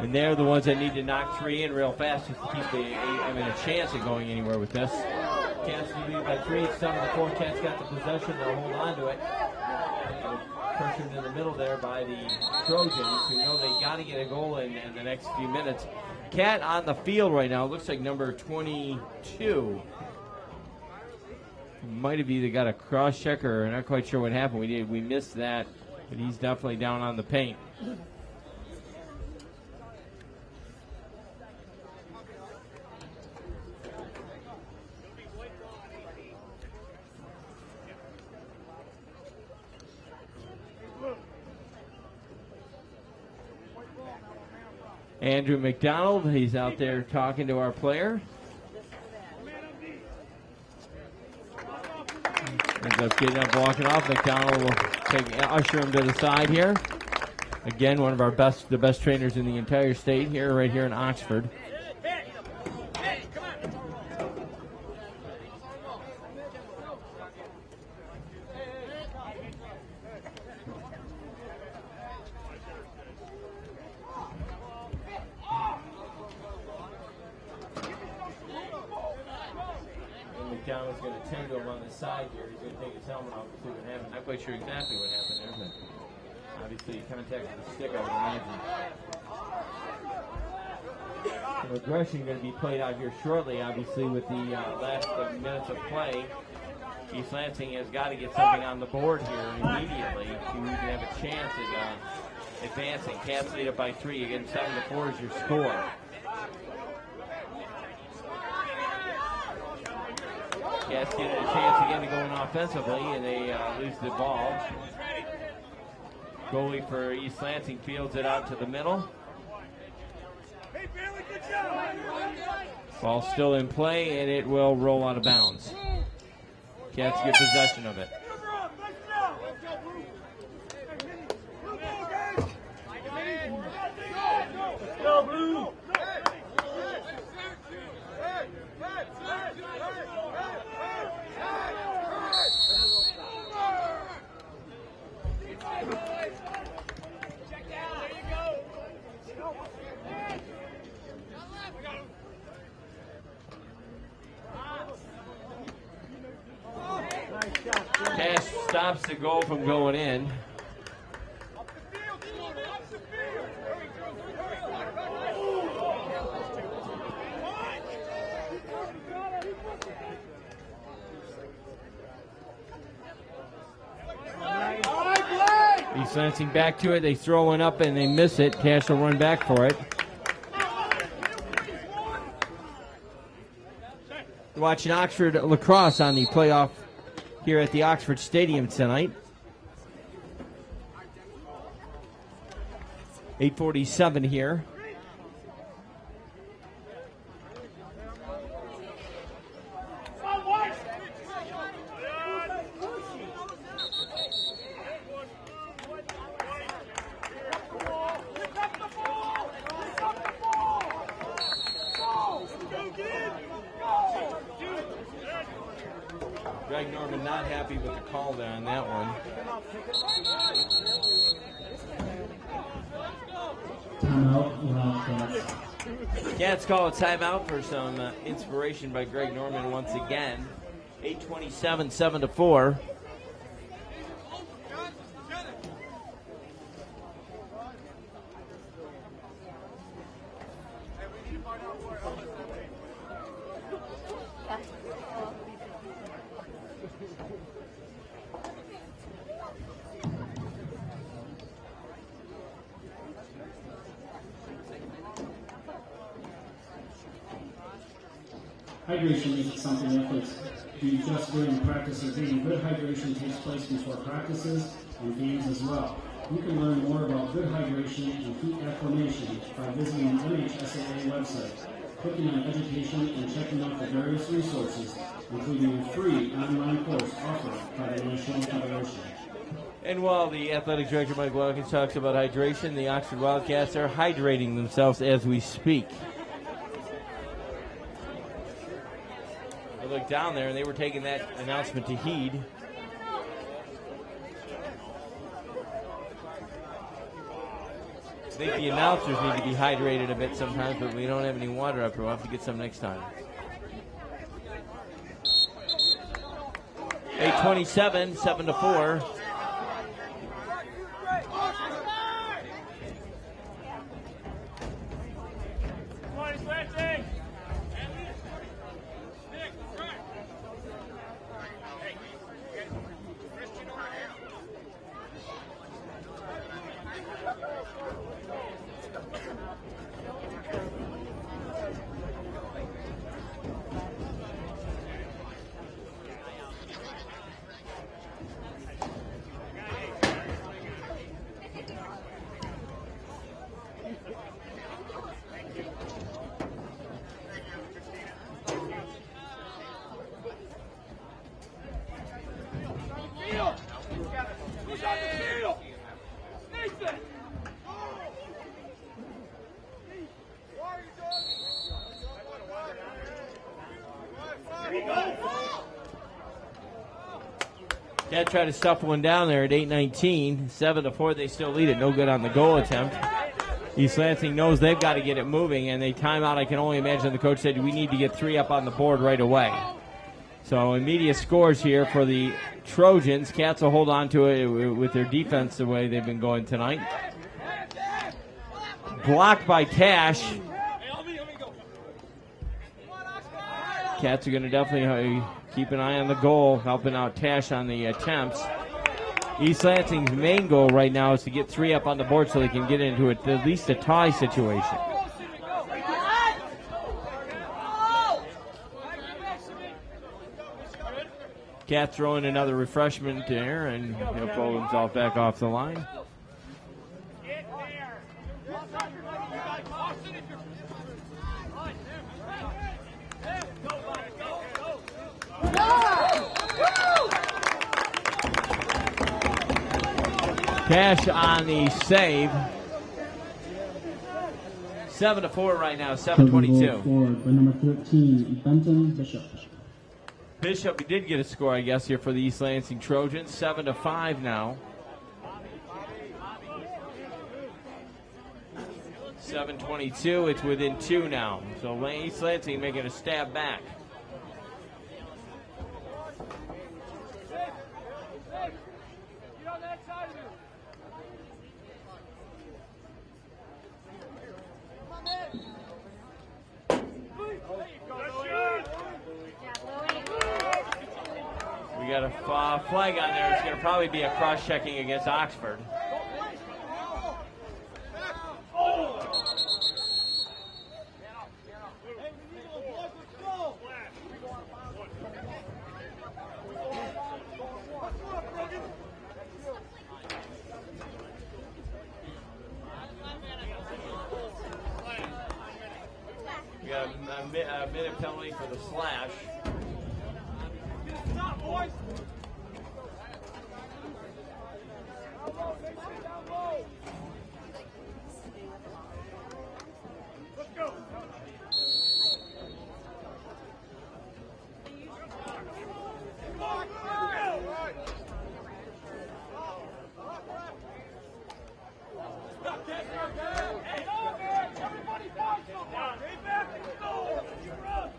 And they're the ones that need to knock 3 in real fast just to keep a chance at going anywhere with this. Cats lead by 3. It's 7-4. Cats got the possession. They'll hold on to it. Pressured in the middle there by the Trojans, who know they got to get a goal in the next few minutes. Cat on the field right now looks like number 22. Might have either got a cross check or not quite sure what happened. We missed that. But he's definitely down on the paint. Andrew McDonald, he's out there talking to our player. Ends up getting up, walking off. McDonald will usher him to the side here. Again, one of our the best trainers in the entire state here, right here in Oxford. McDonald's going to tend to him on the side here. He's going to take his helmet off and see what happens. Not quite sure exactly what happened there, but obviously he contacted the stick, I would imagine. Some aggression going to be played out here shortly, obviously, with the last minutes of play. East Lansing has got to get something on the board here immediately to even have a chance at advancing. Cats lead up by 3. Again, 7-4 is your score. Cats get a chance again to go in offensively, and they lose the ball. Goalie for East Lansing fields it out to the middle. Ball still in play, and it will roll out of bounds. Cats get possession of it. Go, Blue! Cash stops the goal from going in. East Lansing back to it. They throw one up and they miss it. Cash will run back for it. You're watching Oxford Lacrosse on the playoff here at the Oxford Stadium tonight. 8:47 here. Greg Norman not happy with the call there on that one. Timeout. Cats call a timeout for some inspiration by Greg Norman once again. 8:27, 7-4. Hydration isn't something athletes do just during practice or game. Good hydration takes place before practices and games as well. You can learn more about good hydration and heat acclimation by visiting the MHSAA website, clicking on education, and checking out the various resources, including a free online course offered by the National Federation. And while the athletic director, Mike Watkins, talks about hydration, the Oxford Wildcats are hydrating themselves as we speak. I looked down there, and they were taking that announcement to heed. I think the announcers need to be hydrated a bit sometimes, but we don't have any water up here. We'll have to get some next time. 8:27, 7-4. Cats try to stuff one down there at 8:19. 7-4, they still lead it. No good on the goal attempt. East Lansing knows they've got to get it moving, and they time out. I can only imagine the coach said we need to get 3 up on the board right away. So immediate scores here for the Trojans. Cats will hold on to it with their defense the way they've been going tonight. Blocked by Tash. Cats are going to definitely keep an eye on the goal, helping out Tash on the attempts. East Lansing's main goal right now is to get 3 up on the board so they can get into at least a tie situation. Cat throwing another refreshment there, and he'll pull himself back off the line. Cash on the save. 7-4 right now, 7:22. By number 13, Benton Bishop. Bishop did get a score, I guess, here for the East Lansing Trojans. 7-5 now. 7:22. It's within 2 now. So East Lansing making a stab back. We got a flag on there. It's going to probably be a cross-checking against Oxford. We got a minute penalty for the slash. Stop, boys! Let's go! Everybody fight somewhere! Stay back and go! Run!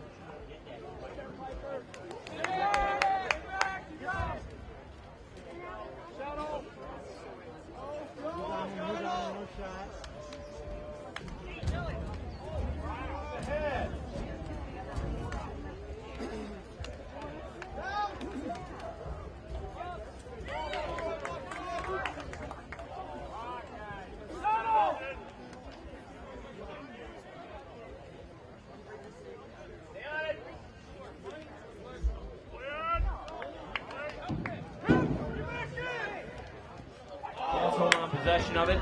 Hold on possession of it.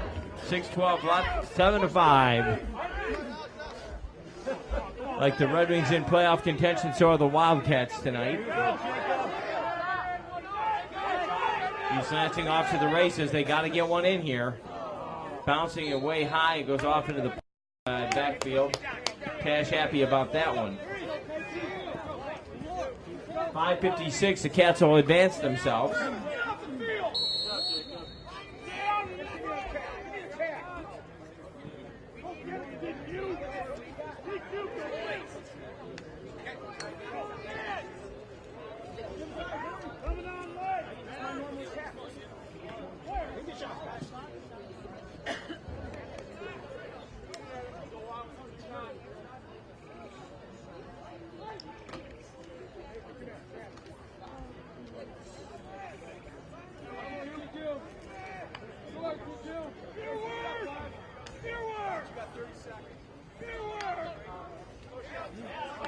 6:12 left. 7-5. Like the Red Wings in playoff contention, so are the Wildcats tonight. East Lansing off to the races. They got to get one in here. Bouncing it way high. It goes off into the backfield. Cash happy about that one. 5:56. The Cats will advance themselves.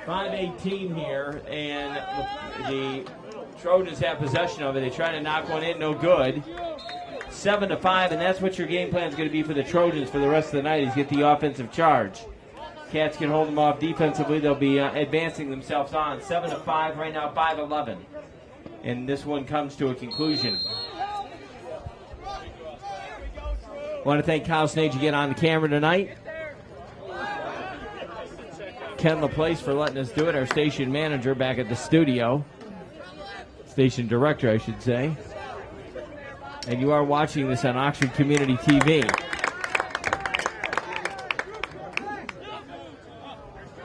.518 here, and the Trojans have possession of it. They try to knock one in, no good. 7-5, and that's what your game plan is going to be for the Trojans for the rest of the night, is get the offensive charge. Cats can hold them off defensively. They'll be advancing themselves on. 7-5 right now, 5-11. And this one comes to a conclusion. Want to thank Kyle Snage again on the camera tonight. Ken LaPlace for letting us do it, our station manager back at the studio. Station director, I should say. and you are watching this on Oxford Community TV.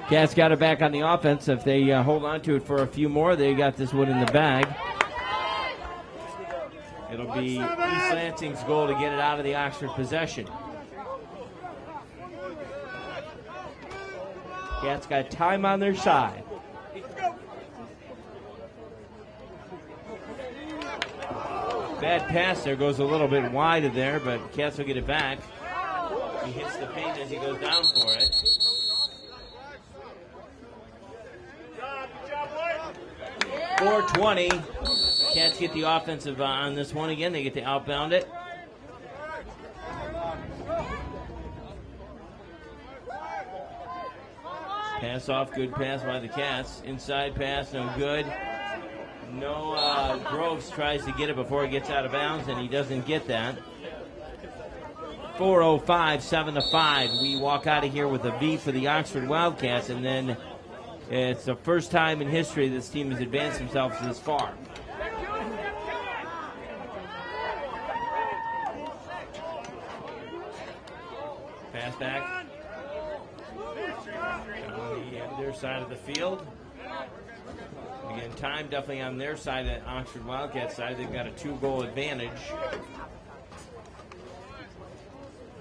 Cats got it back on the offense. If they hold on to it for a few more, they got this one in the bag. It'll be East Lansing's goal to get it out of the Oxford possession. Cats got time on their side. Bad pass there, goes a little bit wide of there, but Cats will get it back. He hits the paint as he goes down for it. .420. Cats get the offensive on this one again. They get to outbound it. Pass off, good pass by the Cats. Inside pass, no good. No, Groves tries to get it before he gets out of bounds, and he doesn't get that. 4:05, 7-5. We walk out of here with a V for the Oxford Wildcats, and then it's the first time in history this team has advanced themselves this far. Pass back. On their side of the field. Again, time definitely on their side, the Oxford Wildcats side. They've got a 2-goal advantage.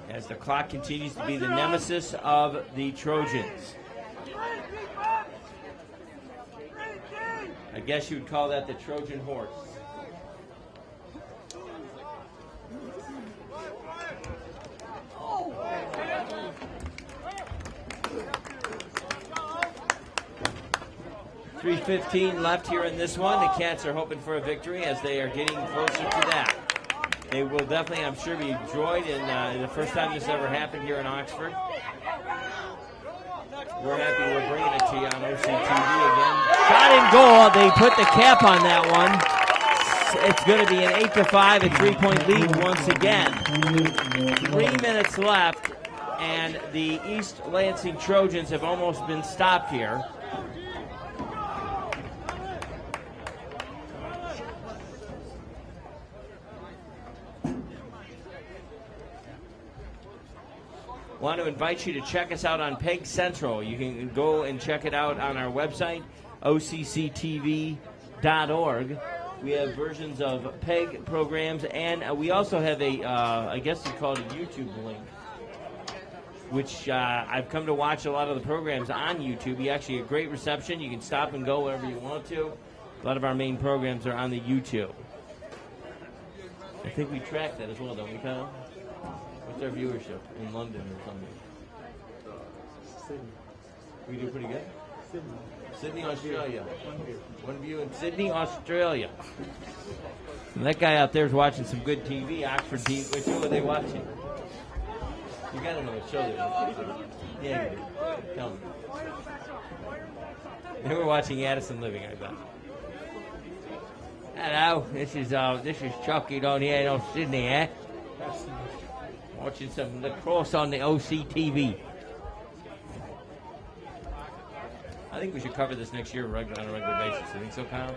As the clock continues to be the nemesis of the Trojans. I guess you would call that the Trojan horse. .315 left here in this one. The Cats are hoping for a victory as they are getting closer to that. They will definitely, I'm sure, be joyed in the first time this ever happened here in Oxford. We're happy we're bringing it to you on OCTV again. Shot in goal. They put the cap on that one. It's going to be an 8-5, a 3-point lead once again. 3 minutes left, and the East Lansing Trojans have almost been stopped here. Want to invite you to check us out on PEG Central. You can go and check it out on our website, OCCTV.org. We have versions of PEG programs, and we also have a, I guess you call it a YouTube link, which I've come to watch a lot of the programs on YouTube. You actually have great reception. You can stop and go wherever you want to. A lot of our main programs are on the YouTube. I think we track that as well, don't we, Kyle? What's our viewership in London or something? Sydney. We do pretty good? Sydney. Sydney, Australia. One view in Sydney, Australia. And that guy out there is watching some good TV, Oxford TV. What show are they watching? You got to know what show they're watching. Yeah, you do. Tell me. They were watching Addison Living, I bet. Hello, this is Chucky down here in Sydney, eh? Watching some lacrosse on the OCTV. I think we should cover this next year on a regular basis. You think so, Kyle?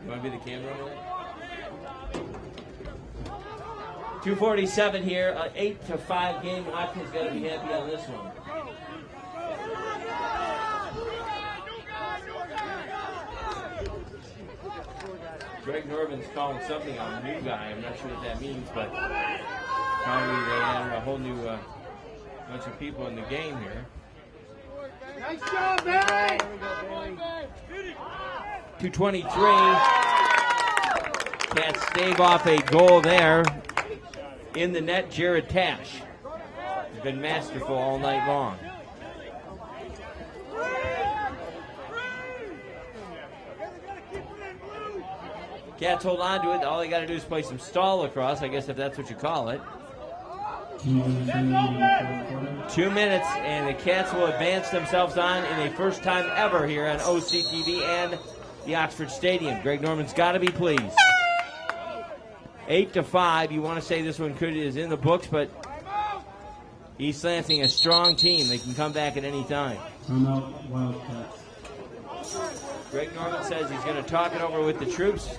You want to be the camera on it? 2:47 here, 8-5 game. Watkins got to be happy on this one. Greg Norman's calling something on a new guy. I'm not sure what that means, but probably they added a whole new bunch of people in the game here. Nice job, Barry! 2:23. Cats stave off a goal there. In the net, Jared Tash has been masterful all night long. Cats hold on to it. All they got to do is play some stall lacrosse, I guess, if that's what you call it. 2 minutes, and the Cats will advance themselves on in a first time ever here on OCTV and the Oxford Stadium. Greg Norman's got to be pleased. 8-5. You want to say this one is in the books, but East Lansing, a strong team. They can come back at any time. Timeout, Wildcats. Greg Norman says he's going to talk it over with the troops.